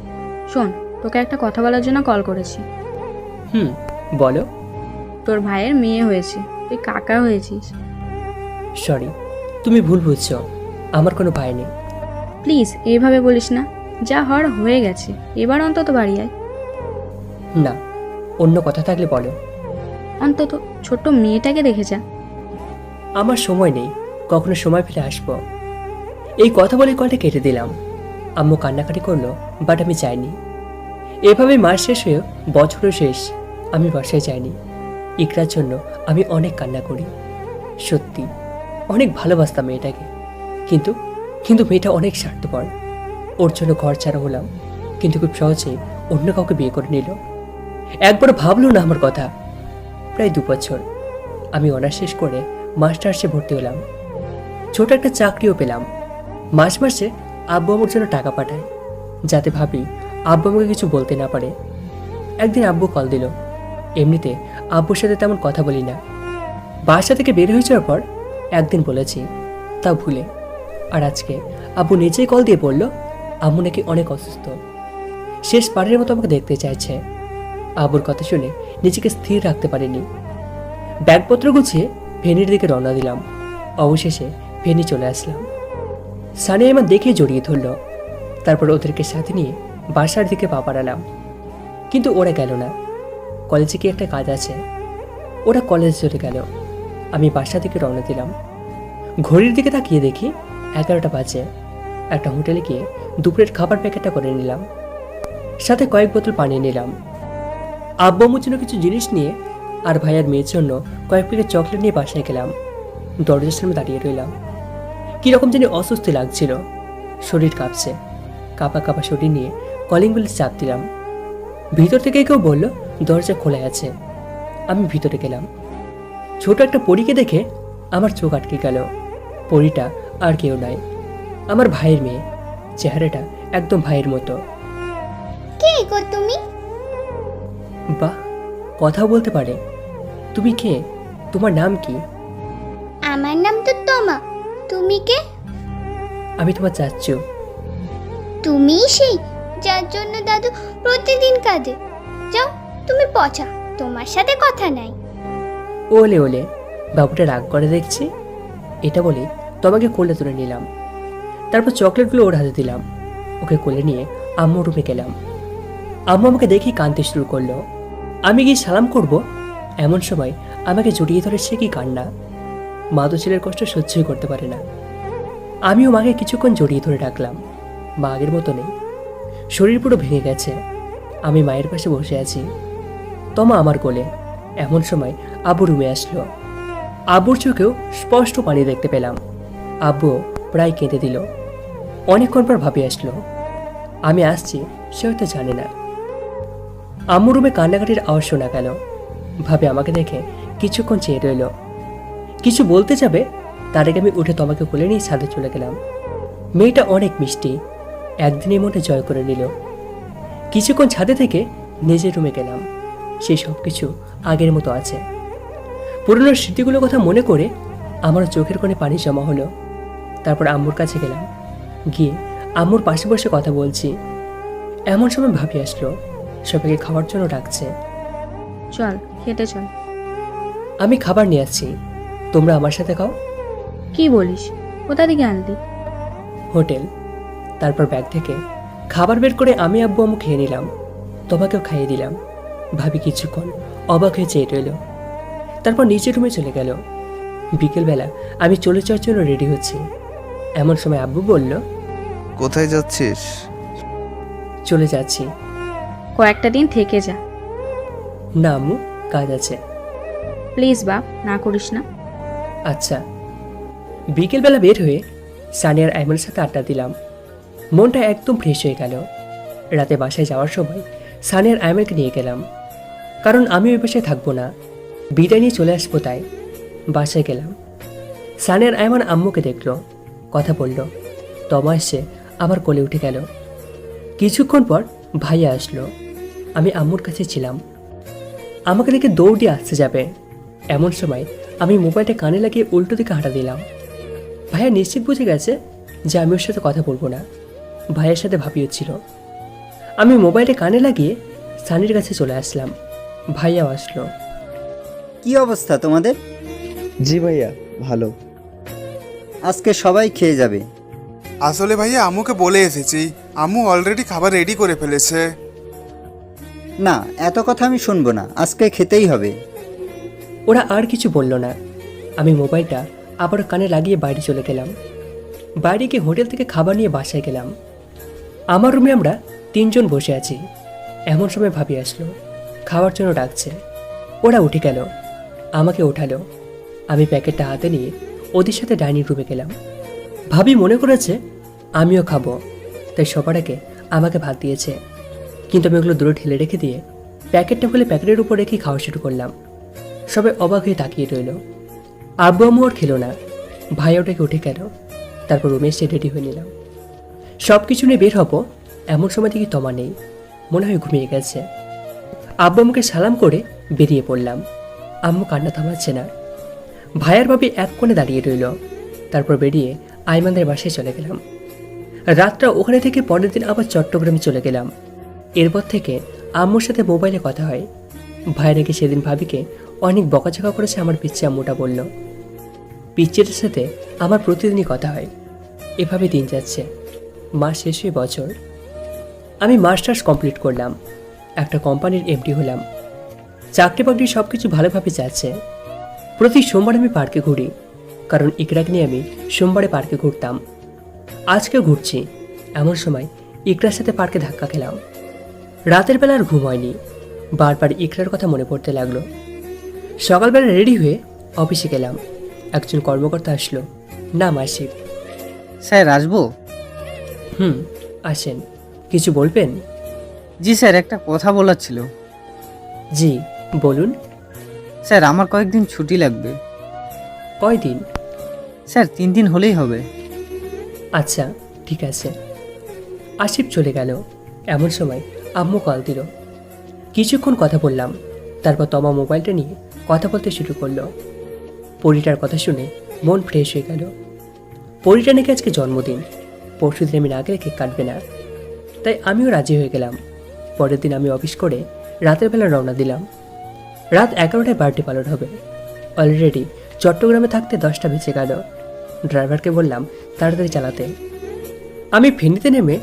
C: শোন, তোকে একটা কথা বলার জন্য কল করেছি।
A: বলো।
C: তোর ভাইয়ের মেয়ে হয়েছে, তুই কাকা হয়েছিস।
A: সরি, তুমি ভুল বুঝছো, আমার কোনো ভাই নেই।
C: প্লিজ এইভাবে বলিস না, যা হওয়ার হয়ে গেছে, এবার অন্তত বাড়ি আয়।
A: না, অন্য কথা থাকলে বলো।
C: অন্তত ছোট্ট মেয়েটাকে দেখে যা।
A: আমার সময় নেই, কখনো সময় পেলে আসবো। এই কথা বলে কলটা কেটে দিলাম। আম্মু কান্নাকাটি করলো, বাট আমি চাইনি। এভাবে মাস শেষ হয়েও বছরও শেষ, আমি বাসায় যাইনি। ইকরার জন্য আমি অনেক কান্না করি। সত্যি অনেক ভালোবাসতাম মেয়েটাকে, কিন্তু কিন্তু মেয়েটা অনেক স্বার্থপর। ওর জন্য ঘর ছাড়া হলাম, কিন্তু খুব সহজেই অন্য কাউকে বিয়ে করে নিল। একবার ভাবলো না আমার কথা। প্রায় 2 বছর আমি অনার্স শেষ করে মাস্টার্সে ভর্তি হলাম। ছোট একটা চাকরিও পেলাম। মাসে আব্বু আমার জন্য টাকা পাঠায়, যাতে ভাবি আব্বু আমাকে কিছু বলতে না পারে। একদিন আব্বু কল দিল। এমনিতে আব্বুর সাথে তেমন কথা বলি না। বাসা থেকে বের হয়ে যাওয়ার পর একদিন বলেছি, তাও ভুলে। আর আজকে আব্বু নিজেই কল দিয়ে বলল আম্মু নাকি অনেক অসুস্থ, শেষ পারের মতো আমাকে দেখতে চাইছে। আব্বুর কথা শুনে নিজেকে স্থির রাখতে পারিনি। ব্যাগপত্র গুছিয়ে ফেনীর দিকে রওনা দিলাম। অবশেষে ফেনী চলে আসলাম। সানিয়া আমার দেখে জড়িয়ে ধরল। তারপর ওদেরকে সাথে নিয়ে বাসার দিকে পা বাড়ালাম, কিন্তু ওরা গেল না। কলেজে কি একটা কাজ আছে, ওরা কলেজে চলে গেল। আমি বাসা থেকে রওনা দিলাম। ঘড়ির দিকে তাকিয়ে দেখি 11টা বাজে। একটা হোটেলে গিয়ে দুপুরের খাবার প্যাকেটটা করে নিলাম, সাথে কয়েক বোতল পানি নিলাম। আব্বু আম্মুর জন্য কিছু জিনিস নিয়ে আর ভাইয়ার মেয়ের জন্য কয়েক প্যাকেট চকলেট নিয়ে বাসায় গেলাম। দরজার সামনে দাঁড়িয়ে রইলাম। কীরকম জানি অস্বস্তি লাগছিল, শরীর কাঁপছে। কাঁপা কাঁপা শরীর নিয়ে কলিং বেলে চাপ দিলাম। ভিতর থেকে কেউ বলল দরজা খোলা আছে। আমি ভিতরে গেলাম। ছোট একটা পরীকে দেখে আমার চোখ আটকে গেল। পরীটা আর কেউ নাই, আমার ভাইয়ের মেয়ে। চেহারাটা একদম ভাইয়ের মতো।
K: কে গো তুমি?
A: বাহ, কথা বলতে পারে। তুমি কে? তোমার নাম কি?
K: আমার নাম তো তোমা। তুমি কে?
A: আমি তোমার চাচ্চু।
K: তুমি সেই যার জন্য দাদু প্রতিদিন কাঁদে। যাও, তুমি পচা, তোমার সাথে কথা নাই।
A: ওলে ওলে, বাবুটা রাগ করে দেখছি। এটা বলে তোমাকে কোলে তুলে নিলাম। তারপর চকলেটগুলো ওর হাতে দিলাম। ওকে কোলে নিয়ে আম্মু রুমে গেলাম। আম্মু আমাকে দেখেই কাঁদতে শুরু করলো। আমি গিয়ে সালাম করব, এমন সময় আমাকে জড়িয়ে ধরে সে কি কান্না। মা তো ছেলের কষ্ট সহ্যই করতে পারে না। আমিও মাকে কিছুক্ষণ জড়িয়ে ধরে রাখলাম। মা আগের মতো নেই, শরীর পুরো ভেঙে গেছে। আমি মায়ের পাশে বসে আছি, তমা আমার কোলে। এমন সময় আব্বু রুমে আসলো। আব্বুর চোখেও স্পষ্ট পানি দেখতে পেলাম। আব্বু প্রায় কেঁদে দিল। অনেকক্ষণ পর ভাবি আসলো। আমি আসছি সে হয়তো জানে না। আম্মু রুমে কান্নাকাটির আওয়াজ শোনা গেল। ভাবে আমাকে দেখে কিছুক্ষণ চেয়ে রইল। কিছু বলতে যাবে, তার আগে আমি উঠে তোমাকে কোলে নিয়ে ছাদে চলে গেলাম। মেয়েটা অনেক মিষ্টি, একদিনের মধ্যে জয় করে নিল। কিছুক্ষণ ছাদে থেকে নিজের রুমে গেলাম। সেই সব কিছু আগের মতো আছে। পুরনো স্মৃতিগুলোর কথা মনে করে আমার চোখের কোণে পানি জমা হলো। তারপর আম্মুর কাছে গেলাম। গিয়ে আম্মুর পাশে বসে কথা বলছি। এমন সময় ভাবি আসলো, সবাইকে খাওয়ার জন্য ডাকছে।
C: চল খেতে চল।
A: আমি খাবার নিয়ে আসছি, তোমরা আমার সাথে খাও।
C: কি বলিস? কোথা থেকে আনলি?
A: হোটেল। তারপর ব্যাগ থেকে খাবার বের করে আমি আব্বু আম্মু খেয়ে নিলাম। তোমাকেও খাইয়ে দিলাম। ভাবি কিছুক্ষণ অবাক হয়ে চেয়ে রইল। তারপর নিচের রুমে চলে গেল। বিকেলবেলা আমি চলে যাওয়ার জন্য রেডি হচ্ছি। এমন সময় আব্বু বলল,
D: কোথায় যাচ্ছিস?
L: চলে যাচ্ছি।
C: কয়েকটা দিন থেকে যা।
L: না আম্মু, কাজ আছে।
C: প্লিজ বাপ, না করিস না।
L: আচ্ছা। বিকেলবেলা বের হয়ে সানি আর আইমানের সাথে আড্ডা দিলাম। মনটা একদম ফ্রেশ হয়ে গেল। রাতে বাসায় যাওয়ার সময় সানি আর আইমানকে নিয়ে গেলাম, কারণ আমি ওই বাসায় থাকবো না, বিদায় নিয়ে চলে আসবো। তাই বাসায় গেলাম। সানি আর আইমান আম্মুকে দেখলো, কথা বলল। তমা এসে আবার কোলে উঠে গেল। কিছুক্ষণ পর ভাইয়া আসলো। আমি আম্মুর কাছে ছিলাম। আমাকে দেখে দৌড় দিয়ে আসতে যাবে, এমন সময় আমি মোবাইলটা কানে লাগিয়ে উল্টো দিকে হাঁটা দিলাম। ভাইয়া নিশ্চিত বুঝে গেছে যে আমি ওর সাথে কথা বলবো না। ভাইয়ের সাথে ভাবিয়েছিল। আমি মোবাইলটা কানে লাগিয়ে সানির কাছে চলে আসলাম। ভাইয়াও আসলো।
B: কি অবস্থা তোমাদের?
G: জি ভাইয়া, ভালো।
B: আজকে সবাই খেয়ে যাবে।
J: আসলে ভাইয়া আম্মুকে বলে এসেছি, আম্মু অলরেডি খাবার রেডি করে ফেলেছে।
B: না, এত কথা আমি শুনবো না, আজকে খেতেই হবে।
L: ওরা আর কিছু বলল না। আমি মোবাইলটা আবার কানে লাগিয়ে বাইরে চলে গেলাম। বাইরে গিয়ে হোটেল থেকে খাবার নিয়ে বাসায় গেলাম। আমার রুমে আমরা 3 জন বসে আছি। এমন সময় ভাবি আসলো, খাওয়ার জন্য ডাকছে। ওরা উঠে গেল, আমাকে ওঠালো। আমি প্যাকেটটা হাতে নিয়ে ওদের সাথে ডাইনিং রুমে গেলাম। ভাবি মনে করেছে আমিও খাবো, তাই সবার আগে আমাকে ভাত দিয়েছে। কিন্তু আমি ওগুলো দূরে ঠেলে রেখে দিয়ে প্যাকেটটা খুলে প্যাকেটের উপর রেখে খাওয়া শুরু করলাম। সবাই অবাক হয়ে তাকিয়ে রইল। আব্বু আম্মু আর খেলো না। ভাই ওটাকে উঠে গেল। তারপর রুমে এসে রেডি হয়ে নিলাম। সব কিছু নিয়ে বের হবো, এমন সময় দেখি তমা নেই, মনে হয় ঘুমিয়ে গেছে। আব্বু আম্মুকে সালাম করে বেরিয়ে পড়লাম। আম্মু কান্না থামাচ্ছে না। ভাইয়ার ভাবি এক কোণে দাঁড়িয়ে রইল। তারপর বেরিয়ে আইমানদের বাসায় চলে গেলাম। রাতটা ওখানে থেকে পরের দিন আবার চট্টগ্রামে চলে গেলাম। এরপর থেকে আম্মুর সাথে মোবাইলে কথা হয়। ভাই নাকি সেদিন ভাবিকে অনেক বকাঝকা করেছে আমার পিচ্ছি আম্মুটা বলল। পিচ্চিটার সাথে আমার প্রতিদিনই কথা হয়। এভাবে দিন যাচ্ছে। মাস শেষ হয়ে বছর। আমি মাস্টার্স কমপ্লিট করলাম, একটা কোম্পানির এমডি হলাম। চাকরি বাকরি সব কিছু ভালোভাবে যাচ্ছে। প্রতি সোমবার আমি পার্কে ঘুরি, কারণ ইকরাকে নিয়ে আমি সোমবারে পার্কে ঘুরতাম। আজকেও ঘুরছি। এমন সময় ইকরার সাথে পার্কে ধাক্কা খেলাম। রাতের বেলা আর ঘুম হয়নি। বারবার ইকরার কথা মনে পড়তে লাগলো। সকালবেলা রেডি হয়ে অফিসে গেলাম। একজন কর্মকর্তা আসলো, নাম আসিফ।
M: স্যার আসবো?
L: আসেন। কিছু বলবেন?
M: জি স্যার, একটা কথা বলার ছিল।
L: জি বলুন।
M: স্যার, আমার কয়েকদিন ছুটি লাগবে।
L: কয়দিন?
M: স্যার 3 দিন হলেই হবে।
L: আচ্ছা ঠিক আছে। আসিফ চলে গেল। এমন সময় আম্মু কল দিল। কিছুক্ষণ কথা বললাম। তারপর তমা মোবাইলটা নিয়ে কথা বলতে শুরু করলো। পরিটার কথা শুনে মন ফ্রেশ হয়ে গেল। পরিটা নাকি আজকে জন্মদিন, পরশুদিন আমি না গেলে কেক কাটবে না। তাই আমিও রাজি হয়ে গেলাম। পরের দিন আমি অফিস করে রাতের বেলা রওনা দিলাম। রাত 11টায় বার্থডে পালন হবে। অলরেডি চট্টগ্রামে থাকতে 10টা বেজে গেল। ড্রাইভারকে বললাম তাড়াতাড়ি চালাতে। আমি ফেনীতে নেমে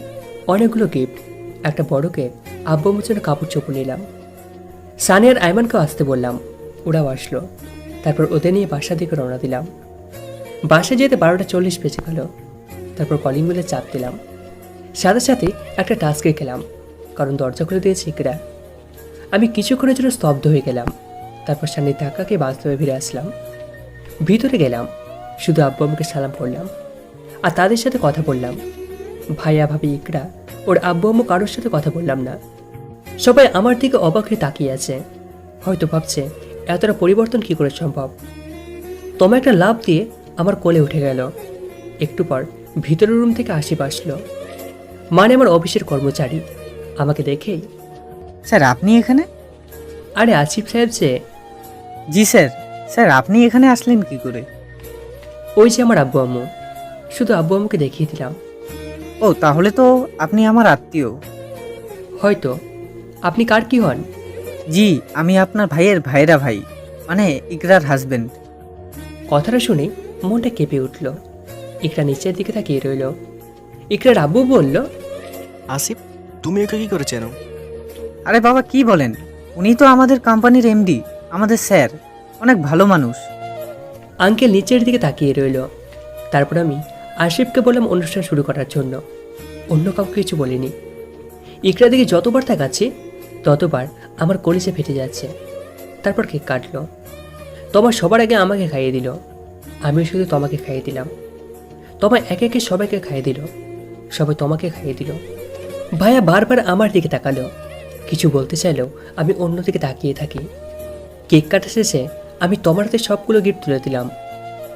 L: অনেকগুলো গিফট, একটা বড় কেক, আব্বু আম্মুর জন্য কাপড় চোপড় নিলাম। সানি আর আইমানকেও আসতে বললাম, ওরাও আসলো। তারপর ওদের নিয়ে বাসার দিকে রওনা দিলাম। বাসায় যেতে 12টা 40 বেজে গেল। তারপর কলিং বেলে চাপ দিলাম। সাথে সাথে একটা টাস্কে খেলাম, কারণ দরজা খুলে দিয়েছে ইকরা। আমি কিছুক্ষণের জন্য স্তব্ধ হয়ে গেলাম। তারপর সামনের ধাক্কাকে বাস্তবে ফিরে আসলাম। ভিতরে গেলাম, শুধু আব্বু আম্মুকে সালাম করলাম আর তাদের সাথে কথা বললাম। ভাইয়া ভাবি ইকরা ওর আব্বু আম্মু কারোর সাথে কথা বললাম না। সবাই আমার দিকে অবাক হয়ে তাকিয়ে আছে। হয়তো ভাবছে এতটা পরিবর্তন কি করে সম্ভব। তোমা একটা লাভ দিয়ে আমার কোলে উঠে গেল। একটু পর ভিতরের রুম থেকে আসিফ আসলো, মানে আমার অফিসের কর্মচারী। আমাকে দেখেই,
M: স্যার আপনি এখানে?
L: আরে আসিফ সাহেব যে।
M: জি স্যার। স্যার আপনি এখানে আসলেন কি করে?
L: ওই যে আমার আব্বু আম্মু, শুধু আব্বু আম্মুকে দেখিয়ে দিলাম।
M: ও, তাহলে তো আপনি আমার আত্মীয়।
L: হয়তো। আপনি কার কি হন?
M: জি, আমি আপনার ভাইয়ের ভাইরা ভাই, মানে ইকরার হাজবেন্ড।
L: কথাটা শুনে মনটা কেঁপে উঠল। ইকরা নিচের দিকে তাকিয়ে রইল। ইকরার আব্বু বলল,
I: আসিফ, তুমি একে কি করে চেনো?
M: আরে বাবা কি বলেন, উনি তো আমাদের কোম্পানির এমডি, আমাদের স্যার, অনেক ভালো মানুষ।
L: আঙ্কেল নিচের দিকে তাকিয়ে রইল। তারপর আমি আসিফকে বললাম অনুষ্ঠান শুরু করার জন্য। অন্য কাউকে কিছু বলিনি। ইকরা দিকে যতবার তাকাচ্ছি ততবার আমার কলিজা ফেটে যাচ্ছে। তারপর কেক কাটলো। তোমার সবার আগে আমাকে খাইয়ে দিল, আমিও শুধু তোমাকে খাইয়ে দিলাম। তোমার একে একে সবাইকে খাইয়ে দিল, সবাই তোমাকে খাইয়ে দিল। ভাইয়া বারবার আমার দিকে তাকালো, কিছু বলতে চাইলেও আমি অন্যদিকে তাকিয়ে থাকি। কেক কাটা শেষে আমি তোমার হাতে সবগুলো গিফট তুলে দিলাম।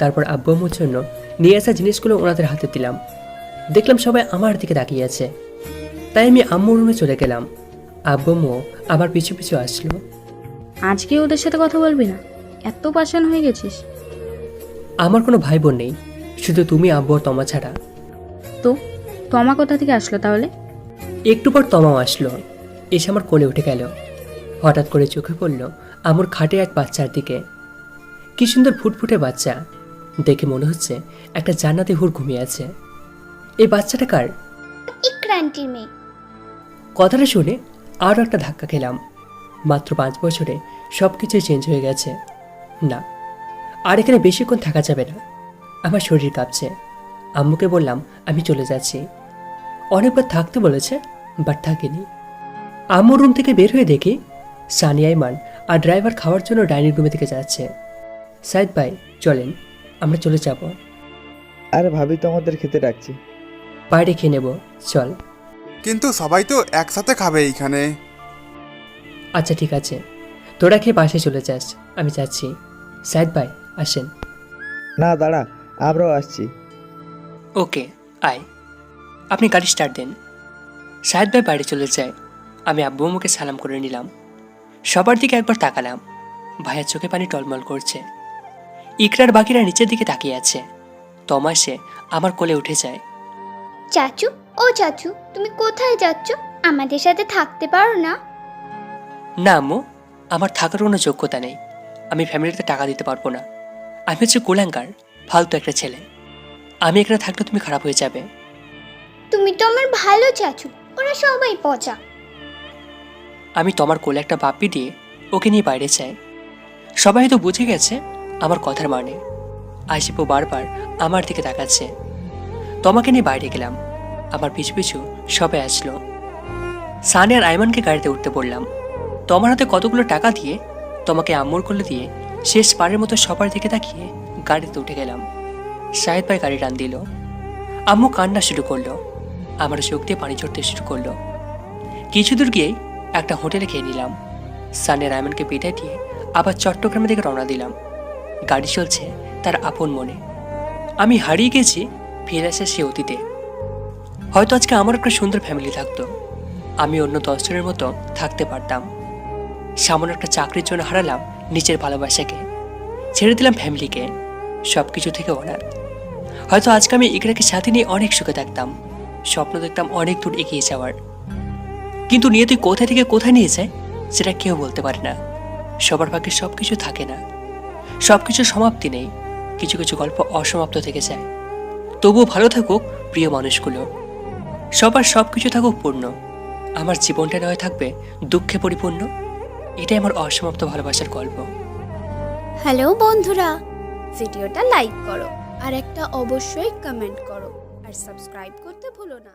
L: তারপর আব্বু আম্মুর জন্য নিয়ে আসা জিনিসগুলো ওনাদের হাতে দিলাম। দেখলাম সবাই আমার দিকে তাকিয়ে আছে, তাই আমি আম্মুর রুমে চলে গেলাম। আব্বু আম্মু আমার পিছু পিছু আসলো।
C: আজকে ওদের সাথে কথা বলবি না? এত পাশান হয়ে গেছিস?
L: আমার কোনো ভাই বোন নেই, শুধু তুমি, আব্বু আর তমা ছাড়া।
C: তো তোমা কোথা থেকে আসলো তাহলে?
L: একটু পর তমাও আসলো, এসে আমার কোলে উঠে গেল। হঠাৎ করে চোখে পড়ল আমার খাটে এক বাচ্চার দিকে। কি সুন্দর ফুটফুটে বাচ্চা, দেখে মনে হচ্ছে একটা জান্নাতি হুর ঘুমিয়ে আছে। এই বাচ্চাটা কার?
K: ইকরা আন্টির মেয়ে।
L: কথাটা শুনে আরও একটা ধাক্কা খেলাম। মাত্র 5 বছরে সব কিছুই চেঞ্জ হয়ে গেছে। না, আর এখানে বেশিক্ষণ থাকা যাবে না, আমার শরীর কাঁপছে। আম্মুকে বললাম আমি চলে যাচ্ছি। অনেকবার থাকতে বলেছে, বাট থাকিনি। আম্মুর রুম থেকে বের হয়ে দেখি সানিয়া, ইমান আর ড্রাইভার খাওয়ার জন্য ডাইনিং রুমে থেকে যাচ্ছে। সাইদ ভাই চলেন, আমরা চলে যাব।
G: আরে ভাবি তো আমাদের খেতে ডাকছি।
L: বাইরে খেয়ে নেব, চল।
J: কিন্তু সবাই তো একসাথে খাবে এইখানে।
L: আচ্ছা ঠিক আছে, তোরা খেয়ে বাসায় চলে যাস, আমি যাচ্ছি। সাইদ ভাই আসেন।
G: না দাঁড়া, আমরাও আসছি।
A: ওকে আয়। আপনি গাড়ি স্টার্ট দেন। সাহেদ ভাই বাইরে চলে যায়। আমি আব্বু আম্মুকে সালাম করে নিলাম। সবার দিকে একবার তাকালাম, ভাইয়ের চোখে পানি টলমল করছে। ইকরার বাকিরা নিচের দিকে তাকিয়ে আছে। তমা এসে আমার কোলে উঠে যায়।
K: চাচু, ও চাচু, তুমি কোথায় যাচ্ছ? আমাদের সাথে থাকতে পারো না?
A: না আম্মু, আমার থাকার কোনো যোগ্যতা নেই। আমি ফ্যামিলিতে টাকা দিতে পারবো না। আমি হচ্ছে কুলাঙ্গার, ফালতু একটা ছেলে। আমি এখানে থাকলে তুমি খারাপ হয়ে যাবে।
K: তুমি তো আমার ভালো চাচু, ওরা সবাই পচা।
A: আমি তোমার কোলে একটা বাপ্পি দিয়ে ওকে নিয়ে বাইরে চাই। সবাই হয়তো বুঝে গেছে আমার কথার মানে। আশিপও বারবার আমার দিকে তাকাচ্ছে। তোমাকে নিয়ে বাইরে গেলাম, আমার পিছু পিছু সবাই আসলো। সানি আর আইমানকে গাড়িতে উঠতে বললাম। তোমার হাতে কতগুলো টাকা দিয়ে তোমাকে আম্মুর কোলে দিয়ে শেষ পারের মতো সবার দিকে তাকিয়ে গাড়িতে উঠে গেলাম। শাহেদ ভাই গাড়ি টান দিল। আম্মু কান্না শুরু করলো, আমার চোখ দিয়ে পানি ঝরতে শুরু করলো। কিছু দূর গিয়েই একটা হোটেলে খেয়ে নিলাম। সানি আর আইমানকে বিদায় দিয়ে আবার চট্টগ্রামের দিকে রওনা দিলাম। গাড়ি চলছে তার আপন মনে। আমি হারিয়ে গেছি ফিরে আসে সে অতীতে। হয়তো আজকে আমার একটা সুন্দর ফ্যামিলি থাকতো, আমি অন্য 10 জনের মতো থাকতে পারতাম। সামান্য একটা চাকরির জন্য হারালাম নিজের ভালোবাসাকে, ছেড়ে দিলাম ফ্যামিলিকে, সব কিছু থেকে অনাথ। হয়তো আজকে আমি ইকরাকে সাথে নিয়ে অনেক সুখে থাকতাম, স্বপ্ন দেখতাম অনেক দূর এগিয়ে যাওয়ার। কিন্তু নিয়তি কোথা থেকে কোথায় নিয়ে যায় সেটা কেউ বলতে পারে না। সবার ভাগ্যে সব কিছু থাকে না, সব কিছু সমাপ্তি নেই। কিছু কিছু গল্প অসমাপ্ত থেকে যায়। তবুও ভালো থাকুক প্রিয় মানুষগুলো, সবার সব কিছু থাকুক পূর্ণ। আমার জীবনটা নয় থাকবে দুঃখে পরিপূর্ণ। এটাই আমার অসমাপ্ত ভালোবাসার গল্প।
F: হ্যালো বন্ধুরা, ভিডিওটা লাইক করো আর একটা অবশ্যই কমেন্ট করো আর সাবস্ক্রাইব করতে ভুলো না।